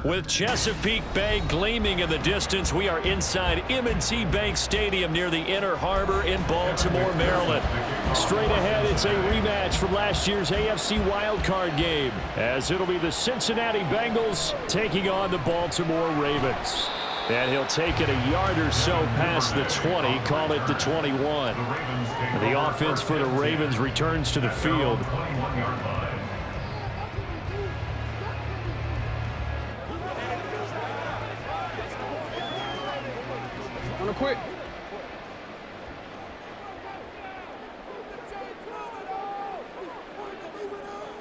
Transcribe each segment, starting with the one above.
With Chesapeake Bay gleaming in the distance, we are inside M&T Bank Stadium near the Inner Harbor in Baltimore, Maryland. Straight ahead, it's a rematch from last year's AFC wildcard game, as it'll be the Cincinnati Bengals taking on the Baltimore Ravens. And he'll take it a yard or so past the 20, call it the 21. The offense for the Ravens returns to the field. Quick.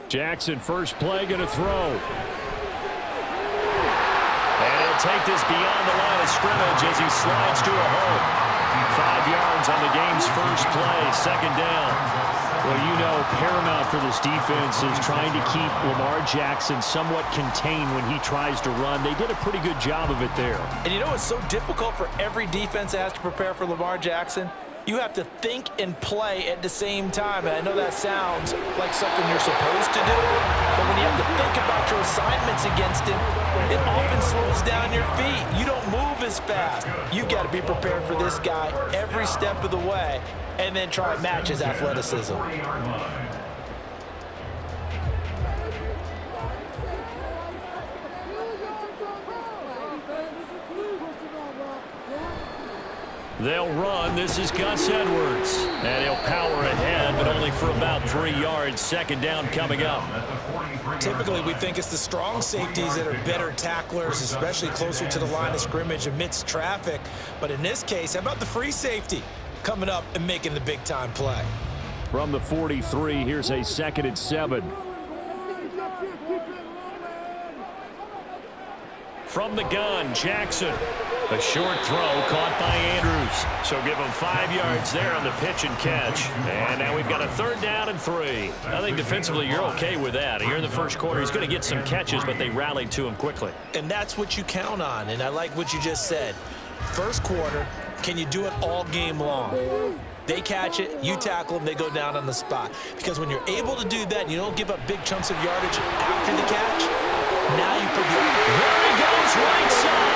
Jackson, first play, going to throw. And he'll take this beyond the line of scrimmage as he slides to a hole. 5 yards on the game's first play, second down. Well, you know, paramount for this defense is trying to keep Lamar Jackson somewhat contained when he tries to run. They did a pretty good job of it there. And you know it's so difficult for every defense that has to prepare for Lamar Jackson? You have to think and play at the same time. And I know that sounds like something you're supposed to do, but when you have to think about your assignments against him, it often slows down your feet. You don't move as fast. You got to be prepared for this guy every step of the way and then try and match his athleticism. They'll run. This is Gus Edwards. And he'll power ahead, but only for about 3 yards. Second down coming up. Typically, we think it's the strong safeties that are better tacklers, especially closer to the line of scrimmage amidst traffic. But in this case, how about the free safety coming up and making the big-time play? From the 43, here's a 2nd and 7. From the gun, Jackson. A short throw caught by Andrews. So give him 5 yards there on the pitch and catch. And now we've got a 3rd down and 3. I think defensively you're okay with that. Here in the first quarter, he's going to get some catches, but they rallied to him quickly. And that's what you count on, and I like what you just said. First quarter, can you do it all game long? They catch it, you tackle them, they go down on the spot. Because when you're able to do that, you don't give up big chunks of yardage after the catch. Now you put there he goes, right side.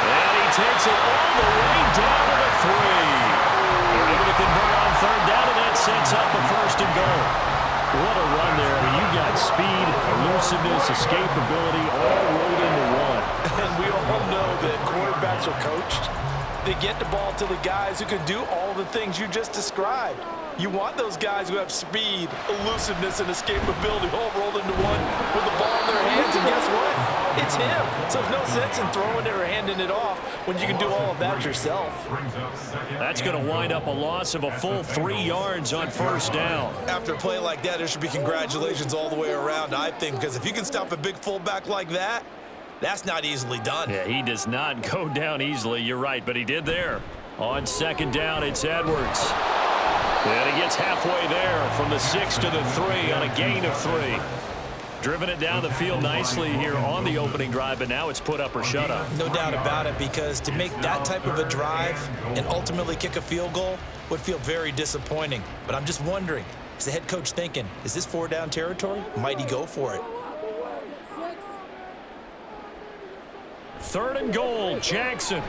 And he takes it all the way down to the 3. They're able to convert on 3rd down, and that sets up a 1st and goal. What a run there. I mean, you got speed, elusiveness, escapability, all rolled into one. And we all know that quarterbacks are coached. They get the ball to the guys who can do all the things you just described. You want those guys who have speed, elusiveness, and escapability all rolled into one with the ball in their hands, and guess what? It's him. So there's no sense in throwing it or handing it off when you can do all of that yourself. That's going to wind up a loss of a full 3 yards on 1st down. After a play like that, there should be congratulations all the way around, I think, because if you can stop a big fullback like that, that's not easily done. Yeah, he does not go down easily. You're right, but he did there. On 2nd down, it's Edwards. And he gets halfway there from the 6 to the 3 on a gain of 3. Driven it down the field nicely here on the opening drive, but now it's put up or shut up. No doubt about it, because to make that type of a drive and ultimately kick a field goal would feel very disappointing. But I'm just wondering, is the head coach thinking, is this 4-down territory? Might he go for it? 3rd and goal, Jackson.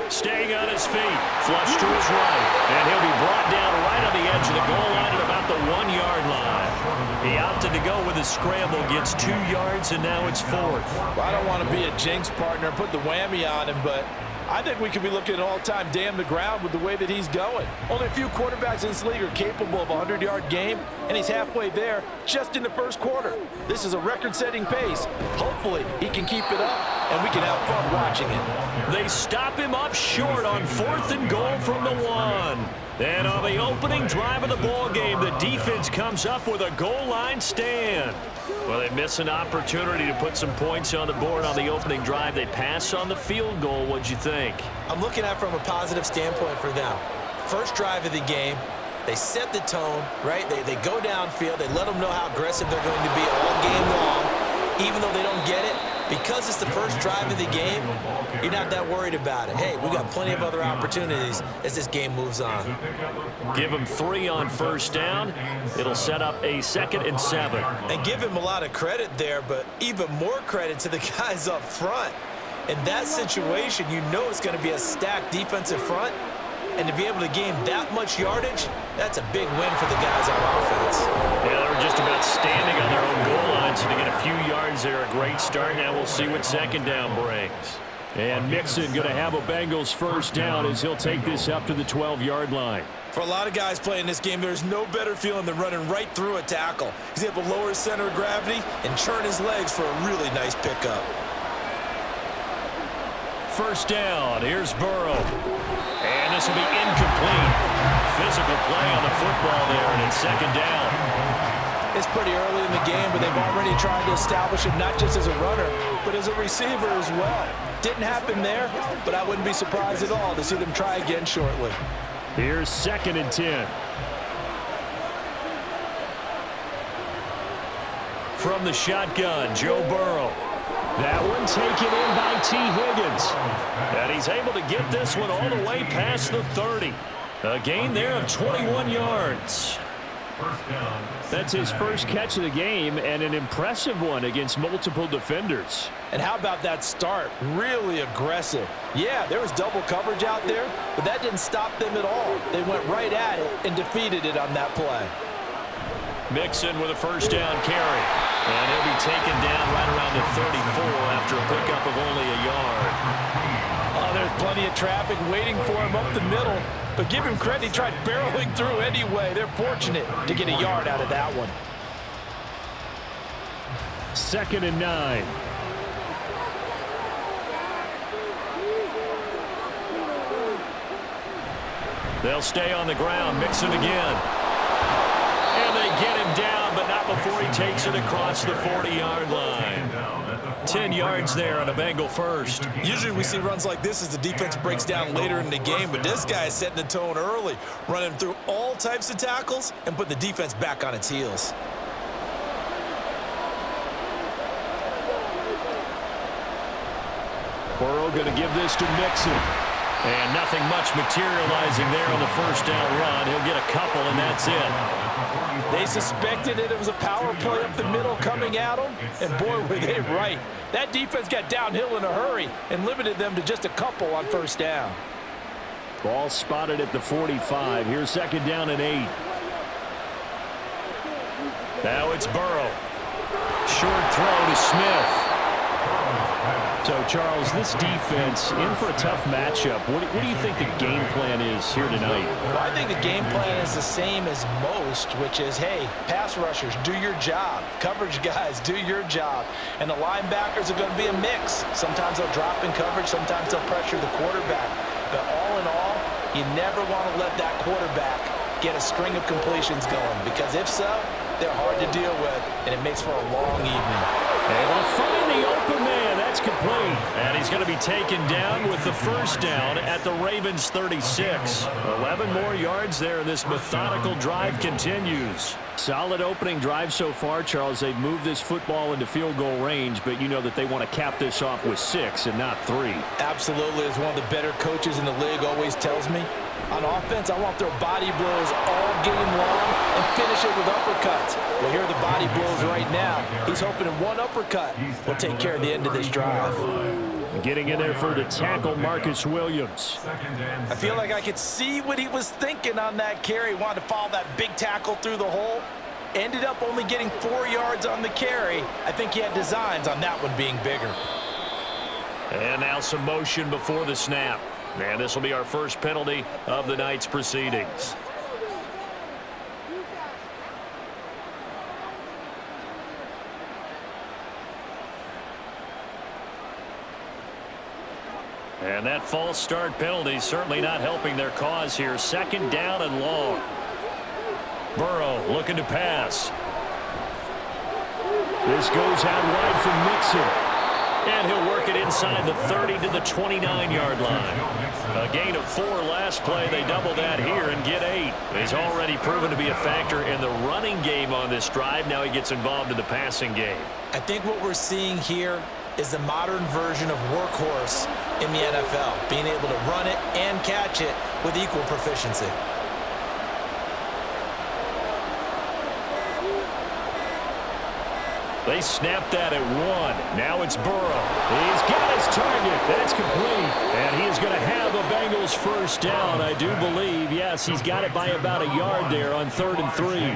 Staying on his feet, flush to his right, and he'll be brought down right on the edge of the goal line at about the 1-yard line. He opted to go with a scramble, gets 2 yards, and now it's 4th. Well, I don't want to be a jinx partner, put the whammy on him, but I think we could be looking at all-time damn the ground with the way that he's going. Only a few quarterbacks in this league are capable of a 100-yard game, and he's halfway there just in the first quarter. This is a record-setting pace. Hopefully, he can keep it up, and we can have fun watching it. They stop him up short on 4th and goal from the 1. Then on the opening drive of the ball game, the defense comes up with a goal line stand. Well, they miss an opportunity to put some points on the board on the opening drive. They pass on the field goal. What'd you think? I'm looking at it from a positive standpoint for them. First drive of the game, they set the tone, right? They go downfield. They let them know how aggressive they're going to be all game long. Even though they don't get it, Because it's the first drive of the game, you're not that worried about it. Hey, we got plenty of other opportunities as this game moves on. Give him 3 on first down. It'll set up a 2nd and 7. And give him a lot of credit there, but even more credit to the guys up front. In that situation, you know it's going to be a stacked defensive front. And to be able to gain that much yardage, that's a big win for the guys on offense. Yeah, they were just about standing on their own goal line, so to get a few yards there, a great start. Now we'll see what 2nd down brings. And Mixon going to have a Bengals first down as he'll take this up to the 12-yard line. For a lot of guys playing this game, there's no better feeling than running right through a tackle. He's able to lower his center of gravity and churn his legs for a really nice pickup. First down, here's Burrow. And this will be incomplete. Physical play on the football there, and it's 2nd down. It's pretty early in the game, but they've already tried to establish him not just as a runner, but as a receiver as well. Didn't happen there, but I wouldn't be surprised at all to see them try again shortly. Here's 2nd and 10. From the shotgun, Joe Burrow. That one taken in by T. Higgins. And he's able to get this one all the way past the 30. A gain there of 21 yards. That's his first catch of the game, and an impressive one against multiple defenders. And how about that start? Really aggressive. Yeah, there was double coverage out there, but that didn't stop them at all. They went right at it and defeated it on that play. Mixon with a first down carry. And he'll be taken down right around the 34 after a pickup of only a yard. Oh, there's plenty of traffic waiting for him up the middle. But give him credit, he tried barreling through anyway. They're fortunate to get a yard out of that one. 2nd and 9. They'll stay on the ground. Mixon again. And they get him down, but not before he takes it across the 40-yard line. 10 yards there on a Bengal first. Usually we see runs like this as the defense breaks down later in the game, but this guy is setting the tone early, running through all types of tackles and putting the defense back on its heels. Burrow going to give this to Mixon. And nothing much materializing there on the first down run. He'll get a couple, and that's it. They suspected it was a power play up the middle coming at them, and boy, were they right. That defense got downhill in a hurry and limited them to just a couple on first down. Ball spotted at the 45. Here's 2nd down and 8. Now it's Burrow. Short throw to Smith. So, Charles, this defense in for a tough matchup. What do you think the game plan is here tonight? Well, I think the game plan is the same as most, which is, hey, pass rushers, do your job. Coverage guys, do your job. And the linebackers are going to be a mix. Sometimes they'll drop in coverage. Sometimes they'll pressure the quarterback. But all in all, you never want to let that quarterback get a string of completions going, because if so, they're hard to deal with, and it makes for a long evening. And they'll find the open man. That's complete. And he's going to be taken down with the first down at the Ravens' 36. 11 more yards there, and this methodical drive continues. Solid opening drive so far, Charles. They've moved this football into field goal range, but you know that they want to cap this off with 6 and not 3. Absolutely. As one of the better coaches in the league always tells me, on offense, I want to throw body blows all game long and finish it with uppercuts. Well, here are the body blows right now. He's hoping in one uppercut will take care of the end of this drive. Getting in there for the tackle, Marcus Williams. I feel like I could see what he was thinking on that carry. Wanted to follow that big tackle through the hole. Ended up only getting 4 yards on the carry. I think he had designs on that one being bigger. And now some motion before the snap. And this will be our first penalty of the night's proceedings. And that false start penalty certainly not helping their cause here. 2nd down and long. Burrow looking to pass. This goes out wide from Mixon. And he'll work it inside the 30 to the 29-yard line. A gain of 4 last play. They double that here and get 8. He's already proven to be a factor in the running game on this drive. Now he gets involved in the passing game. I think what we're seeing here is the modern version of workhorse in the NFL, being able to run it and catch it with equal proficiency. They snapped that at 1. Now it's Burrow. He's got his target. That's complete. And he is going to have a Bengals first down, I do believe. Yes, he's got it by about a yard there on 3rd and 3.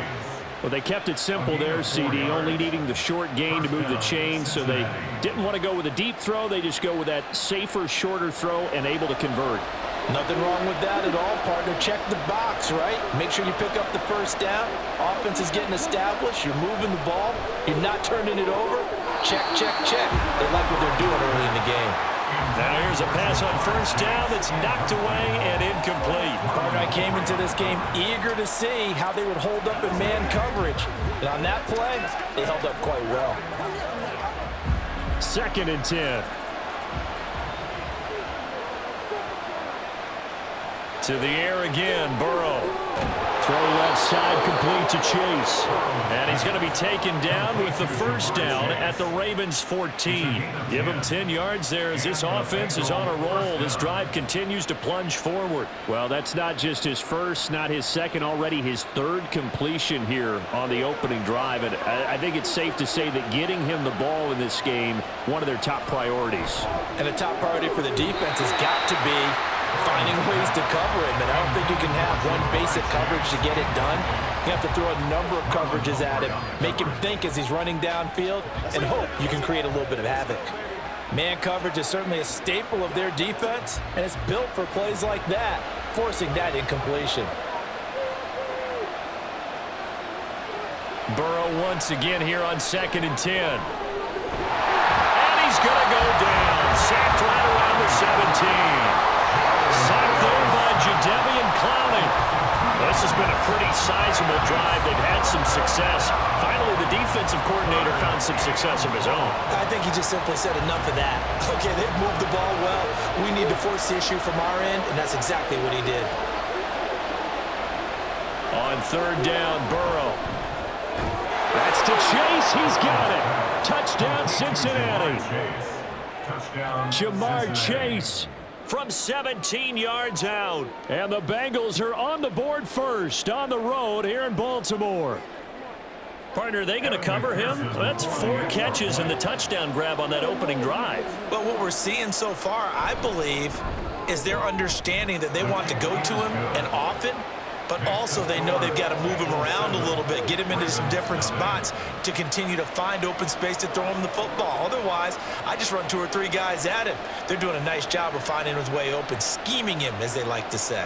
Well, they kept it simple there, CD, only needing the short gain to move the chain, so they didn't want to go with a deep throw. They just go with that safer, shorter throw and able to convert. Nothing wrong with that at all, partner. Check the box, right? Make sure you pick up the first down. Offense is getting established. You're moving the ball. You're not turning it over. Check, check, check. They like what they're doing early in the game. Now here's a pass on first down that's knocked away and incomplete. Partner, I came into this game eager to see how they would hold up in man coverage. And on that play, they held up quite well. 2nd and 10. To the air again, Burrow. Throw left side, complete to Chase. And he's going to be taken down with the first down at the Ravens' 14. Give him 10 yards there as this offense is on a roll. This drive continues to plunge forward. Well, that's not just his first, not his second, already his 3rd completion here on the opening drive. And I think it's safe to say that getting him the ball in this game, one of their top priorities. And a top priority for the defense has got to be finding ways to cover him, and I don't think you can have one basic coverage to get it done. You have to throw a number of coverages at him, make him think as he's running downfield, and hope you can create a little bit of havoc. Man coverage is certainly a staple of their defense, and it's built for plays like that, forcing that incompletion. Burrow once again here on 2nd and 10. And he's going to go down, sacked right around the 17. Sacked there by Jadeveon Clowney. This has been a pretty sizable drive. They've had some success. Finally, the defensive coordinator found some success of his own. I think he just simply said enough of that. Okay, they've moved the ball well. We need to force the issue from our end, and that's exactly what he did. On 3rd down, Burrow. That's to Chase. He's got it. Touchdown, Cincinnati. Jamar Chase from 17 yards out. And the Bengals are on the board first on the road here in Baltimore. Partner, are they going to cover him? That's 4 catches and the touchdown grab on that opening drive. Well, what we're seeing so far, I believe, is their understanding that they want to go to him and often, but also they know they've got to move him around a little bit, get him into some different spots to continue to find open space to throw him the football. Otherwise, I just run 2 or 3 guys at him. They're doing a nice job of finding his way open, scheming him, as they like to say.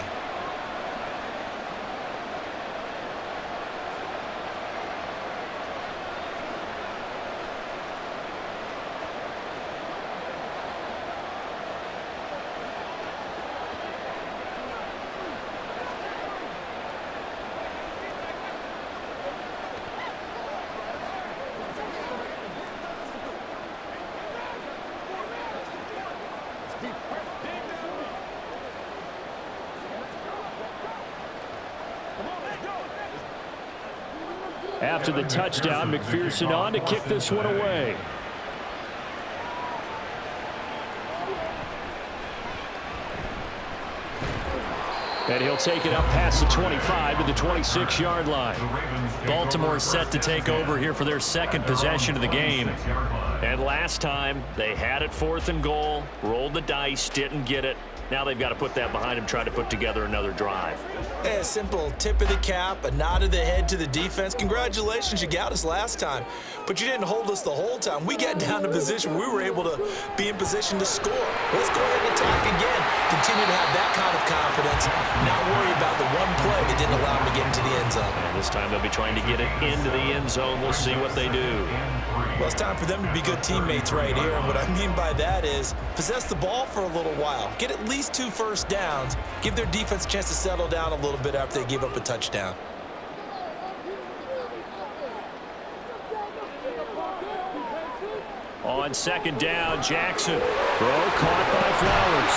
After the touchdown, McPherson on to kick this one away. And he'll take it up past the 25 to the 26-yard line. Baltimore set to take over here for their 2nd possession of the game. And last time, they had it 4th and goal, rolled the dice, didn't get it. Now they've got to put that behind them, try to put together another drive. Hey, a simple tip of the cap, a nod of the head to the defense. Congratulations, you got us last time, but you didn't hold us the whole time. We got down to position. We were able to be in position to score. Let's go ahead and attack again. Continue to have that kind of confidence. Not worry about the one play that didn't allow them to get into the end zone. And this time they'll be trying to get it into the end zone. We'll see what they do. Well, it's time for them to be good teammates right here. And what I mean by that is possess the ball for a little while. Get at least 2 first downs. Give their defense a chance to settle down a little bit after they give up a touchdown. On 2nd down, Jackson. Throw caught by Flowers.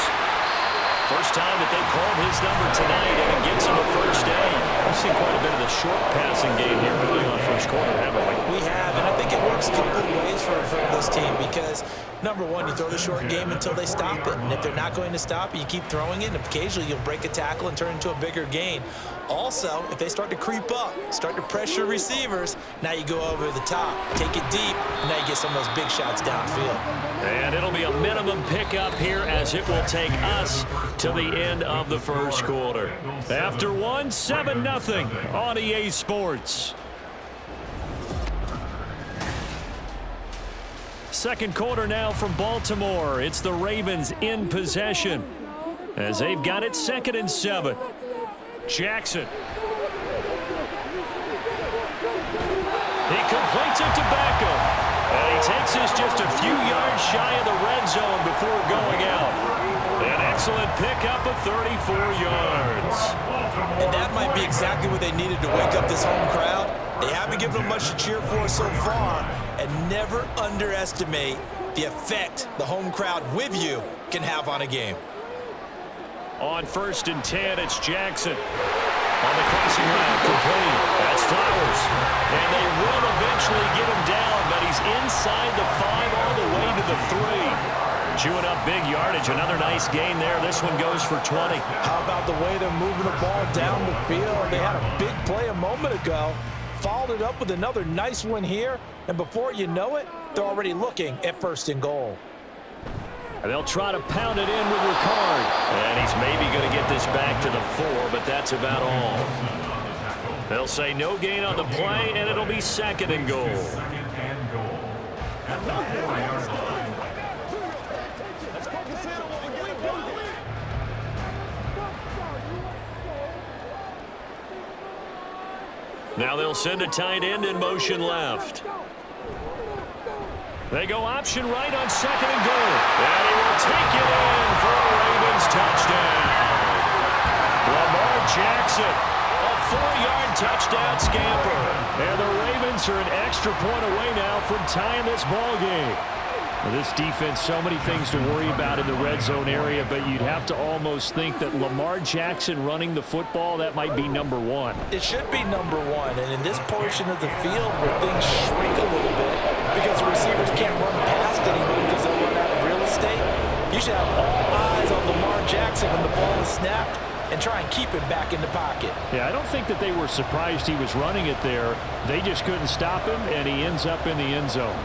First time that they called his number tonight, and it gets him a first down. We've seen quite a bit of the short passing game here early on first quarter, haven't we? We have, and I think it works a couple of ways for this team because Number one, you throw the short game until they stop it. And if they're not going to stop it, you keep throwing it, and occasionally you'll break a tackle and turn into a bigger gain. Also, if they start to creep up, start to pressure receivers, now you go over the top, take it deep, and now you get some of those big shots downfield. And it'll be a minimum pickup here as it will take us to the end of the first quarter. After one, 7-0 on EA Sports. Second quarter now from Baltimore. It's the Ravens in possession as they've got it 2nd and 7. Jackson. He completes it to Beckham. And he takes us just a few yards shy of the red zone before going out. An excellent pickup of 34 yards. And that might be exactly what they needed to wake up this home crowd. They haven't given them much to cheer for so far. And never underestimate the effect the home crowd with you can have on a game. On 1st and 10, it's Jackson. On the crossing route, complete. That's Flowers. And they will eventually get him down, but he's inside the 5 all the way to the 3. Chewing up big yardage. Another nice gain there. This one goes for 20. How about the way they're moving the ball down the field? They had a big play a moment ago. Followed it up with another nice one here. And before you know it, they're already looking at 1st and goal. And they'll try to pound it in with Ricard. And he's maybe going to get this back to the 4, but that's about all. They'll say no gain on the play, and it'll be 2nd and goal. Now they'll send a tight end in motion left. They go option right on 2nd and goal. And he will take it in for a Ravens touchdown. Lamar Jackson, a 4-yard touchdown scamper. And the Ravens are an extra point away now from tying this ball game. Well, this defense, so many things to worry about in the red zone area, but you'd have to almost think that Lamar Jackson running the football, that might be number 1. It should be number 1, and in this portion of the field where things shrink a little bit because the receivers can't run past anymore because they'll run out of real estate, you should have all eyes on Lamar Jackson when the ball is snapped and try and keep him back in the pocket. Yeah, I don't think that they were surprised he was running it there. They just couldn't stop him, and he ends up in the end zone.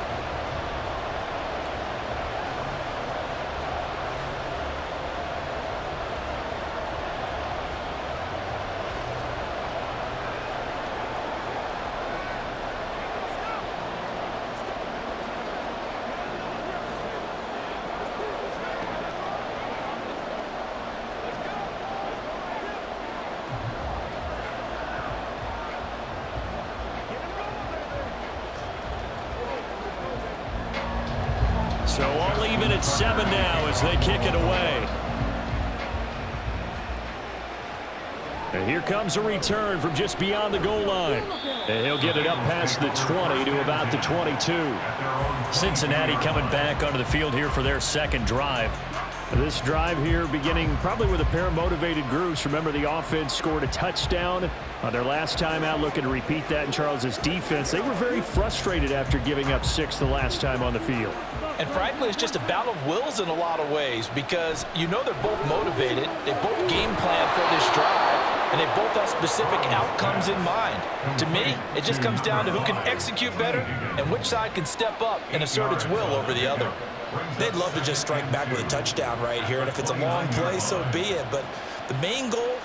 So all even at 7 now as they kick it away. And here comes a return from just beyond the goal line. And he'll get it up past the 20 to about the 22. Cincinnati coming back onto the field here for their 2nd drive. This drive here beginning probably with a pair of motivated groups. Remember, the offense scored a touchdown on their last time out, looking to repeat that in Charles's defense. They were very frustrated after giving up 6 the last time on the field. And frankly, it's just a battle of wills in a lot of ways because you know they're both motivated. They both game plan for this drive, and they both have specific outcomes in mind. To me, it just comes down to who can execute better and which side can step up and assert its will over the other. They'd love to just strike back with a touchdown right here, and if it's a long play, so be it. But the main goal,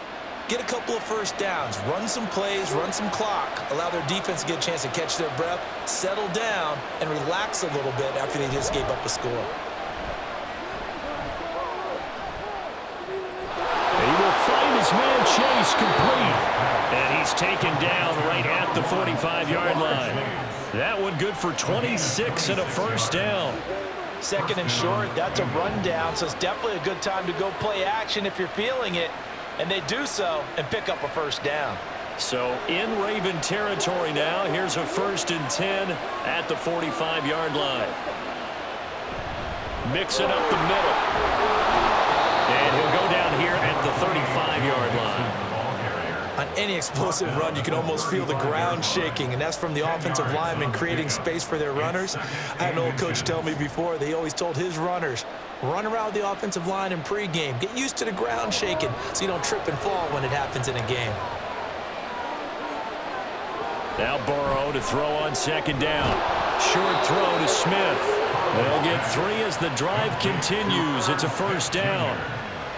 get a couple of first downs, run some plays, run some clock, allow their defense to get a chance to catch their breath, settle down, and relax a little bit after they just gave up a score. He will find his man Chase complete. And he's taken down right at the 45-yard line. That one good for 26 and a first down. 2nd and short, that's a rundown, so it's definitely a good time to go play action if you're feeling it. And they do so and pick up a first down. So in Raven territory now, here's a 1st and 10 at the 45-yard line. Mix it up the middle. And he'll go down here at the 35-yard line. On any explosive run, you can almost feel the ground shaking, and that's from the offensive linemen creating space for their runners. I had an old coach tell me before, they always told his runners, run around the offensive line in pregame. Get used to the ground shaking so you don't trip and fall when it happens in a game. Now Burrow to throw on second down. Short throw to Smith. They'll get 3 as the drive continues. It's a first down.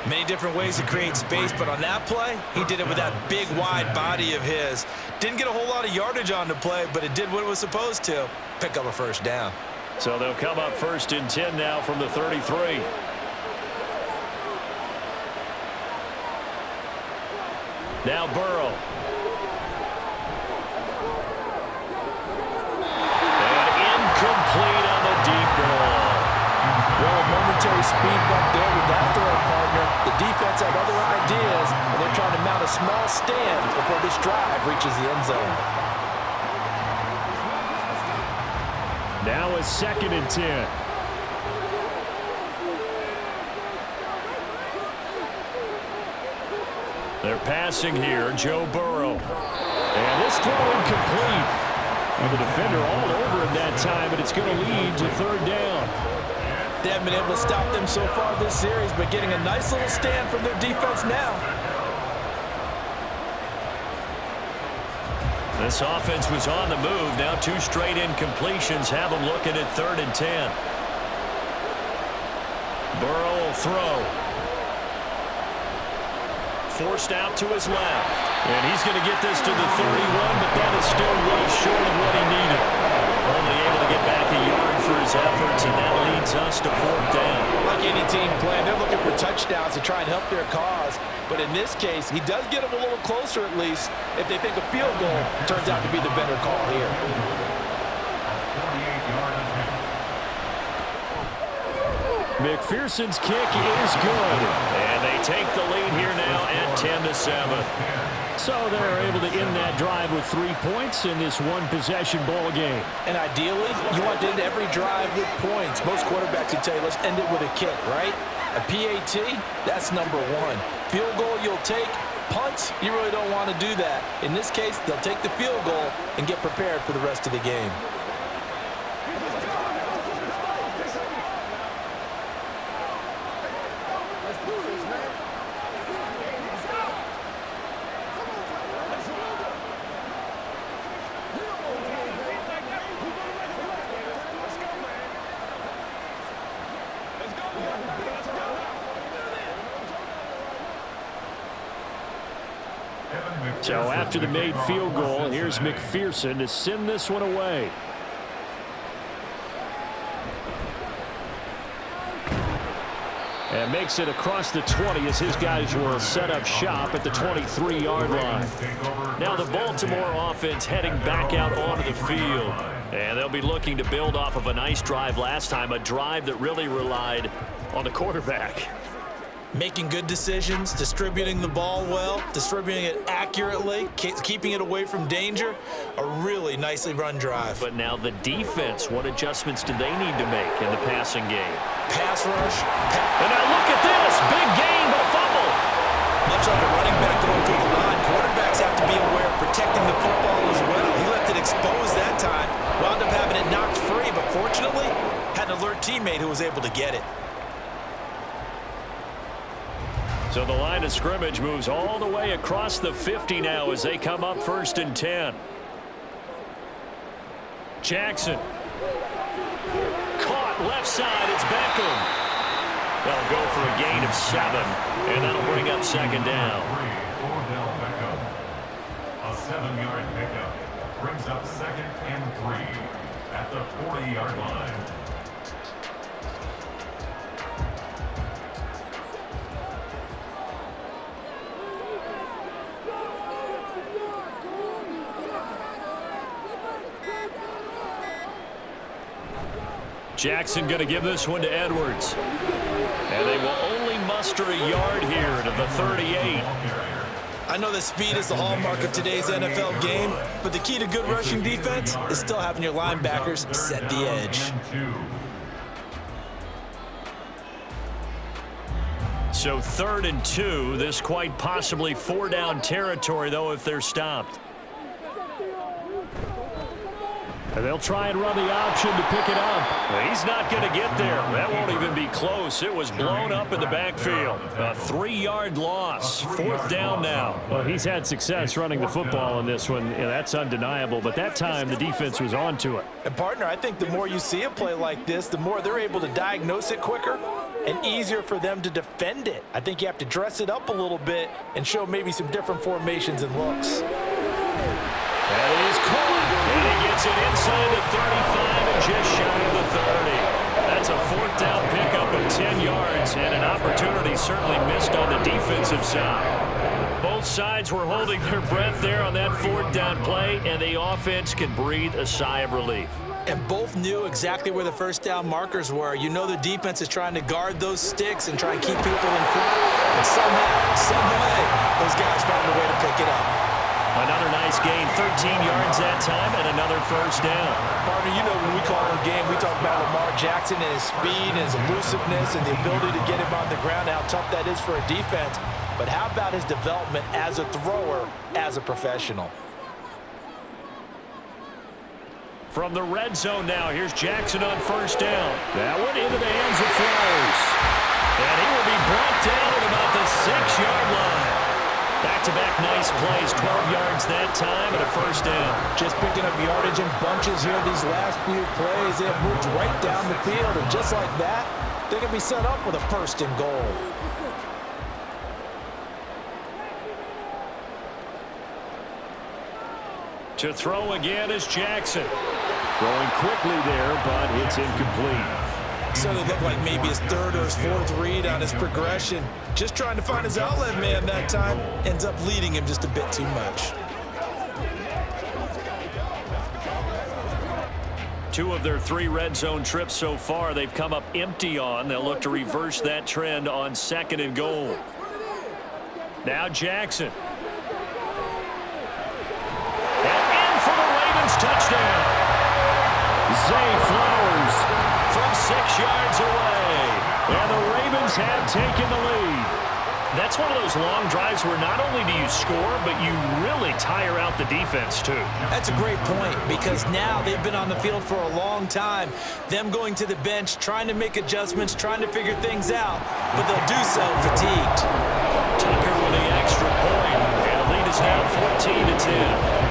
Many different ways to create space, but on that play, he did it with that big, wide body of his. Didn't get a whole lot of yardage on the play, but it did what it was supposed to. Pick up a first down. So they'll come up first and 10 now from the 33. Now Burrow. Complete on the deep ball. Well, a momentary speed bump there with that throw partner. The defense had other ideas, and they're trying to mount a small stand before this drive reaches the end zone. Now a second and 10. They're passing here, Joe Burrow. And this throw incomplete. And the defender all over him that time, but it's going to lead to third down. They haven't been able to stop them so far this series, but getting a nice little stand from their defense now. This offense was on the move. Now 2 straight incompletions have them looking at third and 10. Burrow will throw. Forced out to his left. And he's going to get this to the 31, but that is still well short of what he needed. Only able to get back a yard for his efforts, and that leads us to fourth down. Like any team playing, they're looking for touchdowns to try and help their cause. But in this case, he does get them a little closer at least if they think a field goal turns out to be the better call here. McPherson's kick is good. And they take the lead here now at 10-7. So they're able to end that drive with 3 points in this one-possession ball game. And ideally, you want to end every drive with points. Most quarterbacks would tell you, let's end it with a kick, right? A PAT, that's number 1. Field goal you'll take. Punts, you really don't want to do that. In this case, they'll take the field goal and get prepared for the rest of the game. So after the made field goal, here's McPherson to send this one away. And makes it across the 20 as his guys will set up shop at the 23-yard line. Now the Baltimore offense heading back out onto the field. And they'll be looking to build off of a nice drive last time, a drive that really relied on the quarterback. Making good decisions, distributing the ball well, distributing it accurately, keeping it away from danger. A really nicely run drive. But now the defense, what adjustments do they need to make in the passing game? Pass rush. And now look at this. Big gain, but a fumble. Much like a running back going through the line, quarterbacks have to be aware of protecting the football as well. He left it exposed that time. Wound up having it knocked free, but fortunately, had an alert teammate who was able to get it. So the line of scrimmage moves all the way across the 50 now as they come up first and 10. Jackson. Caught left side. It's Beckham. They'll go for a gain of 7, and that'll bring up second down. A 7-yard pickup brings up second and 3 at the 40-yard line. Jackson going to give this one to Edwards. And they will only muster a yard here to the 38. I know that speed is the hallmark of today's NFL game, but the key to good rushing defense is still having your linebackers set the edge. So 3rd and 2. This quite possibly 4-down territory, though, if they're stopped. And they'll try and run the option to pick it up. He's not going to get there. That won't even be close. It was blown up in the backfield. A 3-yard loss. 4th down now. Well, he's had success running the football in this one. Yeah, that's undeniable. But that time, the defense was on to it. And, partner, I think the more you see a play like this, the more they're able to diagnose it quicker and easier for them to defend it. I think you have to dress it up a little bit and show maybe some different formations and looks. That is caught. And he gets it inside the 35 and just shy of the 30. That's a 4th down pickup of 10 yards and an opportunity certainly missed on the defensive side. Both sides were holding their breath there on that 4th down play, and the offense can breathe a sigh of relief. And both knew exactly where the 1st down markers were. You know the defense is trying to guard those sticks and try and keep people in front. And somehow, some way, those guys found a way to pick it up. Another nice gain, 13 yards that time, and another 1st down. Partner, you know when we call it a game, we talk about Lamar Jackson and his speed and his elusiveness and the ability to get him on the ground, how tough that is for a defense. But how about his development as a thrower, as a professional? From the red zone now, here's Jackson on 1st down. That one into the hands of Flowers. And he will be brought down at about the 6-yard line. Back-to-back nice plays, 12 yards that time and a 1st down. Just picking up yardage in bunches here these last few plays. They have moved right down the field, and just like that, they can be set up with a 1st and goal. To throw again is Jackson. Throwing quickly there, but it's incomplete. So it looked like maybe his 3rd or his 4th read on his progression. Just trying to find his outlet man that time. Ends up leading him just a bit too much. 2 of their 3 red zone trips so far, they've come up empty on. They'll look to reverse that trend on 2nd and goal. Now Jackson. And in for the Ravens touchdown. Zay Flowers from 6 yards away. And the Ravens have taken the lead. That's one of those long drives where not only do you score, but you really tire out the defense too. That's a great point, because now they've been on the field for a long time. Them going to the bench, trying to make adjustments, trying to figure things out, but they'll do so fatigued. Tucker with the extra point, and the lead is now 14-10.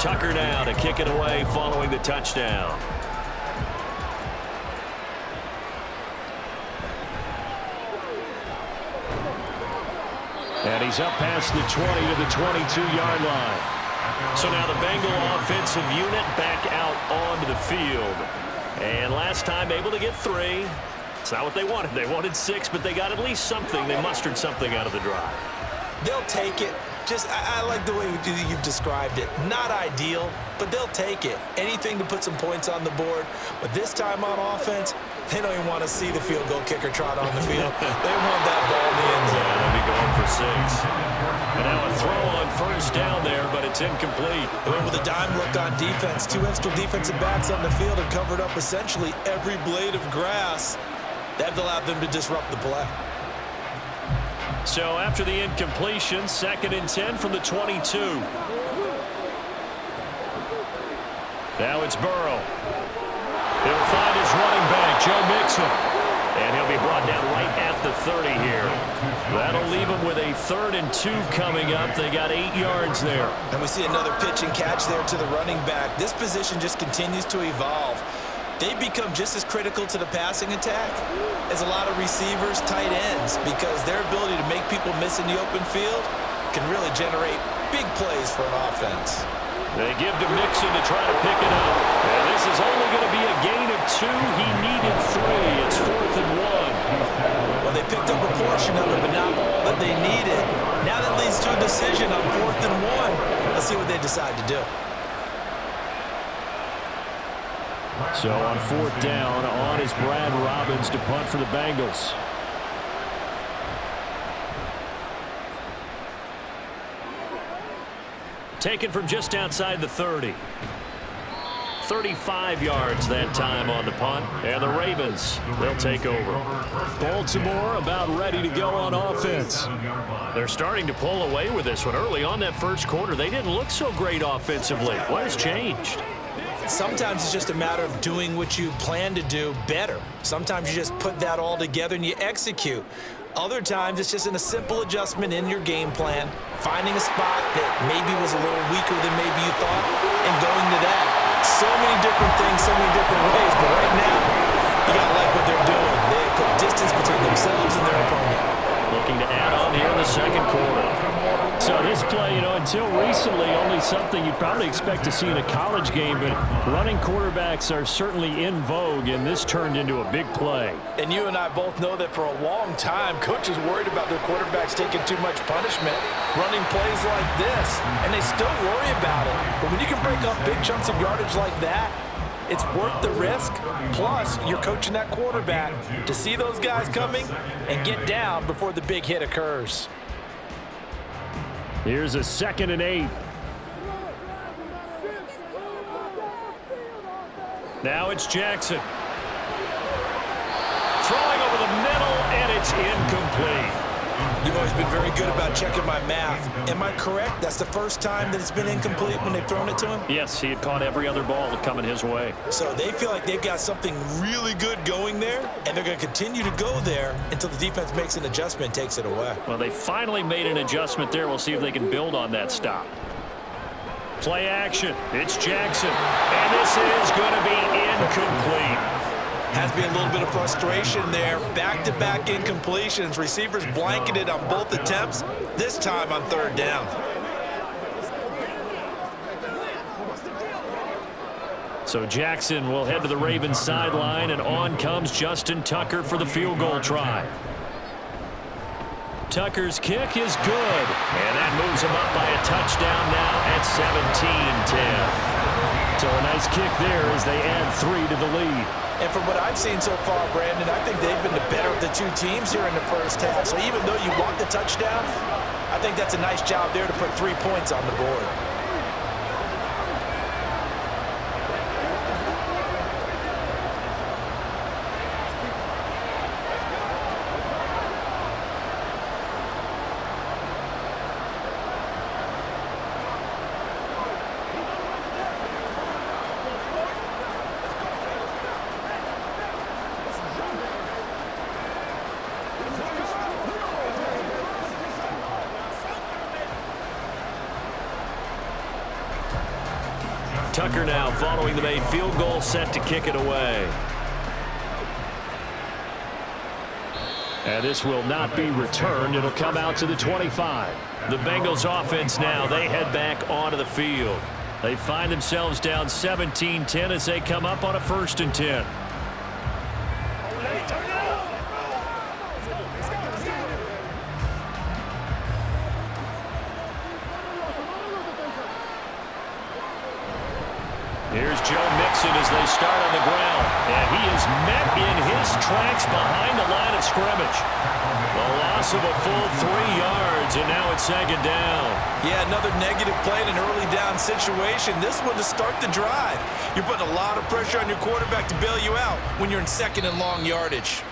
Tucker now to kick it away following the touchdown. And he's up past the 20 to the 22-yard line. So now the Bengal offensive unit back out onto the field. And last time able to get 3. It's not what they wanted. They wanted 6, but they got at least something. They mustered something out of the drive. They'll take it. I like the way you've described it. Not ideal, but they'll take it. Anything to put some points on the board. But this time on offense, they don't even want to see the field goal kicker trot on the field. They want that ball in the end zone. Yeah, they'll be going for 6. And now a throw on 1st down there, but it's incomplete. With a dime look on defense, 2 extra defensive backs on the field and covered up essentially every blade of grass. That allowed them to disrupt the play. So after the incompletion, 2nd and 10 from the 22. Now it's Burrow. He'll find his running back, Joe Mixon. And he'll be brought down right at the 30 here. That'll leave him with a 3rd and 2 coming up. They got 8 yards there. And we see another pitch and catch there to the running back. This position just continues to evolve. They become just as critical to the passing attack is a lot of receivers, tight ends, because their ability to make people miss in the open field can really generate big plays for an offense. They give to Mixon to try to pick it up. And this is only going to be a gain of 2. He needed 3. It's 4th and 1. Well, they picked up a portion of it, but not all that they needed. Now that leads to a decision on 4th and 1. Let's see what they decide to do. So on 4th down, on is Brad Robbins to punt for the Bengals. Taken from just outside the 30. 35 yards that time on the punt. And the Ravens, they'll take over. Baltimore about ready to go on offense. They're starting to pull away with this one. Early on that first quarter, they didn't look so great offensively. What has changed? Sometimes it's just a matter of doing what you plan to do better. Sometimes you just put that all together and you execute. Other times it's just in a simple adjustment in your game plan, finding a spot that maybe was a little weaker than maybe you thought, and going to that. So many different things, so many different ways, but right now, you gotta like what they're doing. They put distance between themselves and their opponent. Looking to add on here in the second quarter. So this play, until recently, only something you'd probably expect to see in a college game, but running quarterbacks are certainly in vogue, and this turned into a big play. And you and I both know that for a long time, coaches worried about their quarterbacks taking too much punishment, running plays like this, and they still worry about it. But when you can break up big chunks of yardage like that, it's worth the risk. Plus, you're coaching that quarterback to see those guys coming and get down before the big hit occurs. Here's a 2nd and 8. Now it's Jackson. Throwing over the middle, and it's incomplete. You've always been very good about checking my math. Am I correct? That's the first time that it's been incomplete when they've thrown it to him? Yes, he had caught every other ball coming his way. So they feel like they've got something really good going there, and they're going to continue to go there until the defense makes an adjustment and takes it away. Well, they finally made an adjustment there. We'll see if they can build on that stop. Play action. It's Jackson. And this is going to be incomplete. Has been a little bit of frustration there. Back-to-back incompletions. Receivers blanketed on both attempts, this time on 3rd down. So Jackson will head to the Ravens sideline, and on comes Justin Tucker for the field goal try. Tucker's kick is good, and that moves him up by a touchdown now at 17-10. So a nice kick there as they add 3 to the lead. And from what I've seen so far, Brandon, I think they've been the better of the two teams here in the first half. So even though you want the touchdown, I think that's a nice job there to put 3 points on the board. Tucker now following the made field goal, set to kick it away. And this will not be returned. It'll come out to the 25. The Bengals offense now, they head back onto the field. They find themselves down 17-10 as they come up on a 1st and 10. Here's Joe Mixon as they start on the ground. And he is met in his tracks behind the line of scrimmage. The loss of a full 3 yards, and now it's 2nd down. Yeah, another negative play in an early down situation. This one to start the drive. You're putting a lot of pressure on your quarterback to bail you out when you're in 2nd and long yardage.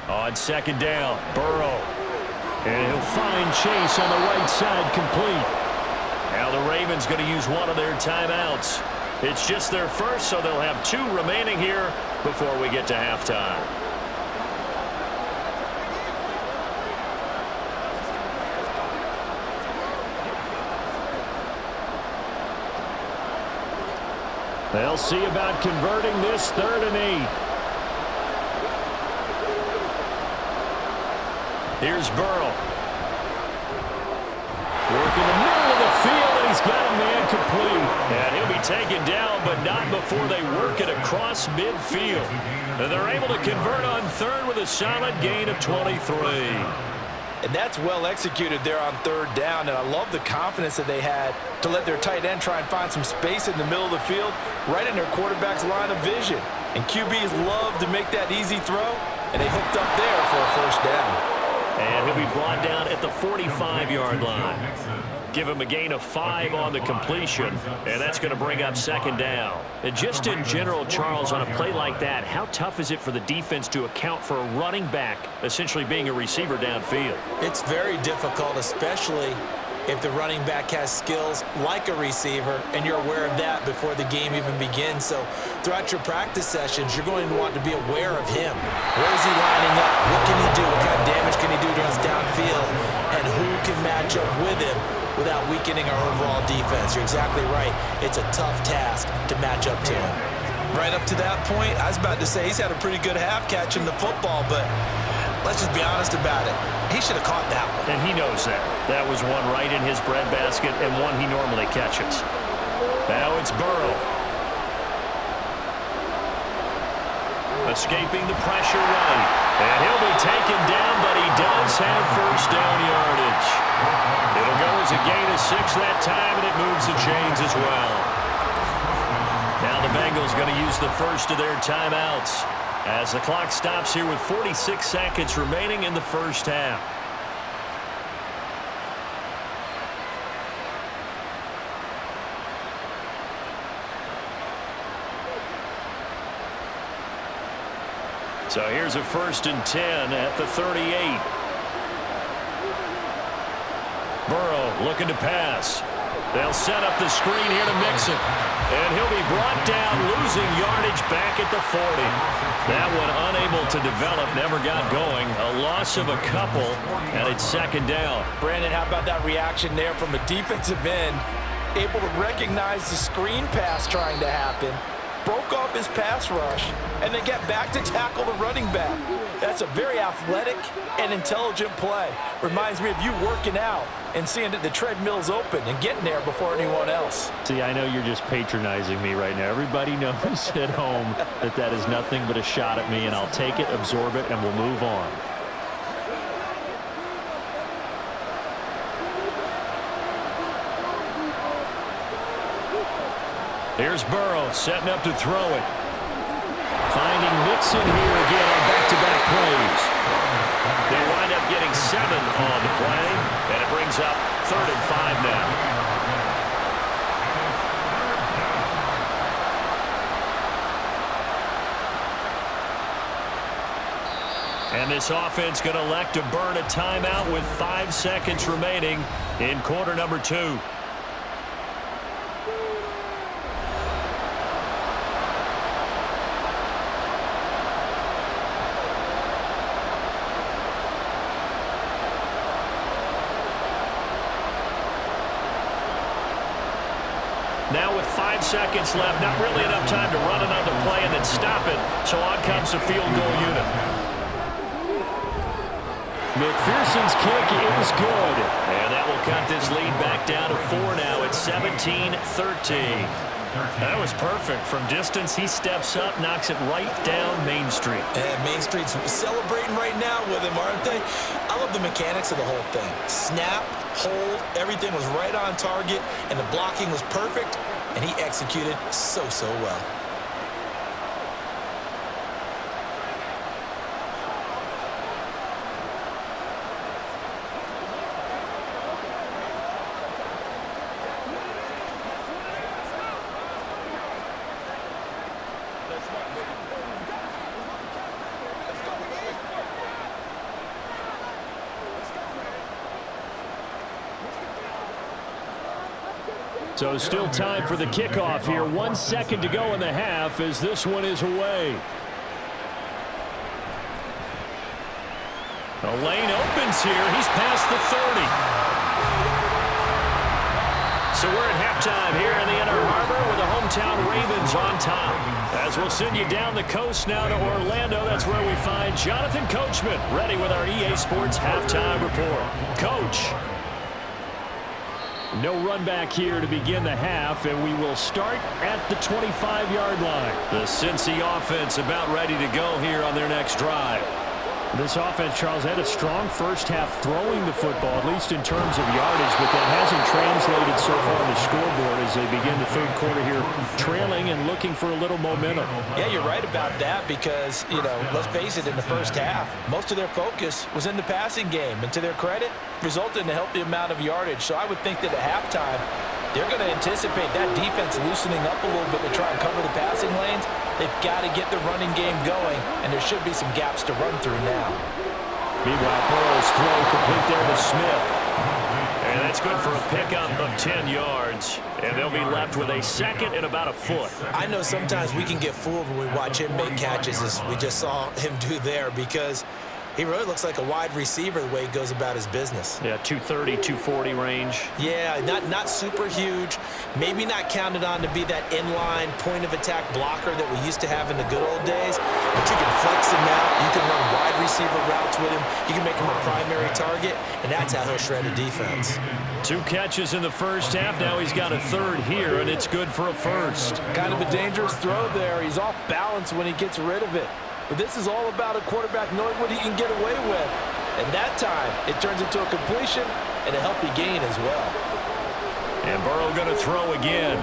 On 2nd down, Burrow. And he'll find Chase on the right side complete. Now the Ravens going to use one of their timeouts. It's just their first, so they'll have 2 remaining here before we get to halftime. They'll see about converting this 3rd and 8. Here's Burrow. Working the middle of the field, and he's got a man complete. And he'll be taken down, but not before they work it across midfield. And they're able to convert on 3rd with a solid gain of 23. And that's well executed there on 3rd down, and I love the confidence that they had to let their tight end try and find some space in the middle of the field, right in their quarterback's line of vision. And QBs love to make that easy throw, and they hooked up there for a 1st down. And he'll be brought down at the 45-yard line. Give him a gain of 5 on the completion, and that's going to bring up 2nd down. And just in general, Charles, on a play like that, how tough is it for the defense to account for a running back essentially being a receiver downfield? It's very difficult, especially if the running back has skills like a receiver, and you're aware of that before the game even begins. So throughout your practice sessions, you're going to want to be aware of him. Where is he lining up? What can he do? What kind of damage can he do to us downfield? And who can match up with him without weakening our overall defense? You're exactly right. It's a tough task to match up to him. Right up to that point, I was about to say he's had a pretty good half catching the football, but let's just be honest about it. He should have caught that one. And he knows that. That was one right in his breadbasket and one he normally catches. Now it's Burrow. Escaping the pressure right. And he'll be taken down, but he does have 1st down yardage. It'll go as a gain of 6 that time, and it moves the chains as well. Now the Bengals going to use the first of their timeouts as the clock stops here with 46 seconds remaining in the 1st half. So here's a 1st and 10 at the 38. Burrow looking to pass. They'll set up the screen here to Mixon. And he'll be brought down, losing yardage back at the 40. That one unable to develop, never got going. A loss of a couple, and it's 2nd down. Brandon, how about that reaction there from a defensive end? Able to recognize the screen pass trying to happen, broke off his pass rush, and then get back to tackle the running back. That's a very athletic and intelligent play. Reminds me of you working out and seeing that the treadmill's open and getting there before anyone else. See, I know you're just patronizing me right now. Everybody knows at home that that is nothing but a shot at me, and I'll take it, absorb it, and we'll move on. Here's Burrow setting up to throw it. Finding Mixon here again on back-to-back plays. They wind up getting 7 on the play, and it brings up 3rd and 5 now. And this offense going to elect to burn a timeout with 5 seconds remaining in quarter number 2. Now with 5 seconds left, not really enough time to run another play and then stop it, so on comes the field goal unit. McPherson's kick is good. And that will cut this lead back down to 4 now. It's 17-13. That was perfect. From distance, he steps up, knocks it right down Main Street. And Main Street's celebrating right now with him, aren't they? I love the mechanics of the whole thing. Snap, hold, everything was right on target, and the blocking was perfect, and he executed so well. So still time for the kickoff here. 1 second to go in the half as this one is away. The lane opens here. He's past the 30. So we're at halftime here in the Inner Harbor with the hometown Ravens on top. As we'll send you down the coast now to Orlando, that's where we find Jonathan Coachman ready with our EA Sports halftime report. Coach. No run back here to begin the half, and we will start at the 25-yard line. The Cincy offense about ready to go here on their next drive. This offense, Charles, had a strong first half throwing the football, at least in terms of yardage, but that hasn't translated so far on the scoreboard as they begin the third quarter here trailing and looking for a little momentum. Yeah, you're right about that because, let's face it, in the first half, most of their focus was in the passing game. And to their credit, resulted in a healthy amount of yardage. So I would think that at halftime, they're going to anticipate that defense loosening up a little bit to try and cover the passing lanes. They've got to get the running game going, and there should be some gaps to run through now. Meanwhile, Burrow's throw complete there to Smith. And that's good for a pickup of 10 yards. And they'll be left with a second and about a foot. I know sometimes we can get fooled when we watch him make catches, as we just saw him do there, because he really looks like a wide receiver the way he goes about his business. Yeah, 230, 240 range. Yeah, not super huge. Maybe not counted on to be that inline point-of-attack blocker that we used to have in the good old days. But you can flex him out. You can run wide receiver routes with him. You can make him a primary target, and that's how he'll shred a defense. 2 catches in the first half. Now he's got a third here, and it's good for a first. Kind of a dangerous throw there. He's off balance when he gets rid of it. But this is all about a quarterback knowing what he can get away with. And that time, it turns into a completion and a healthy gain as well. And Burrow going to throw again.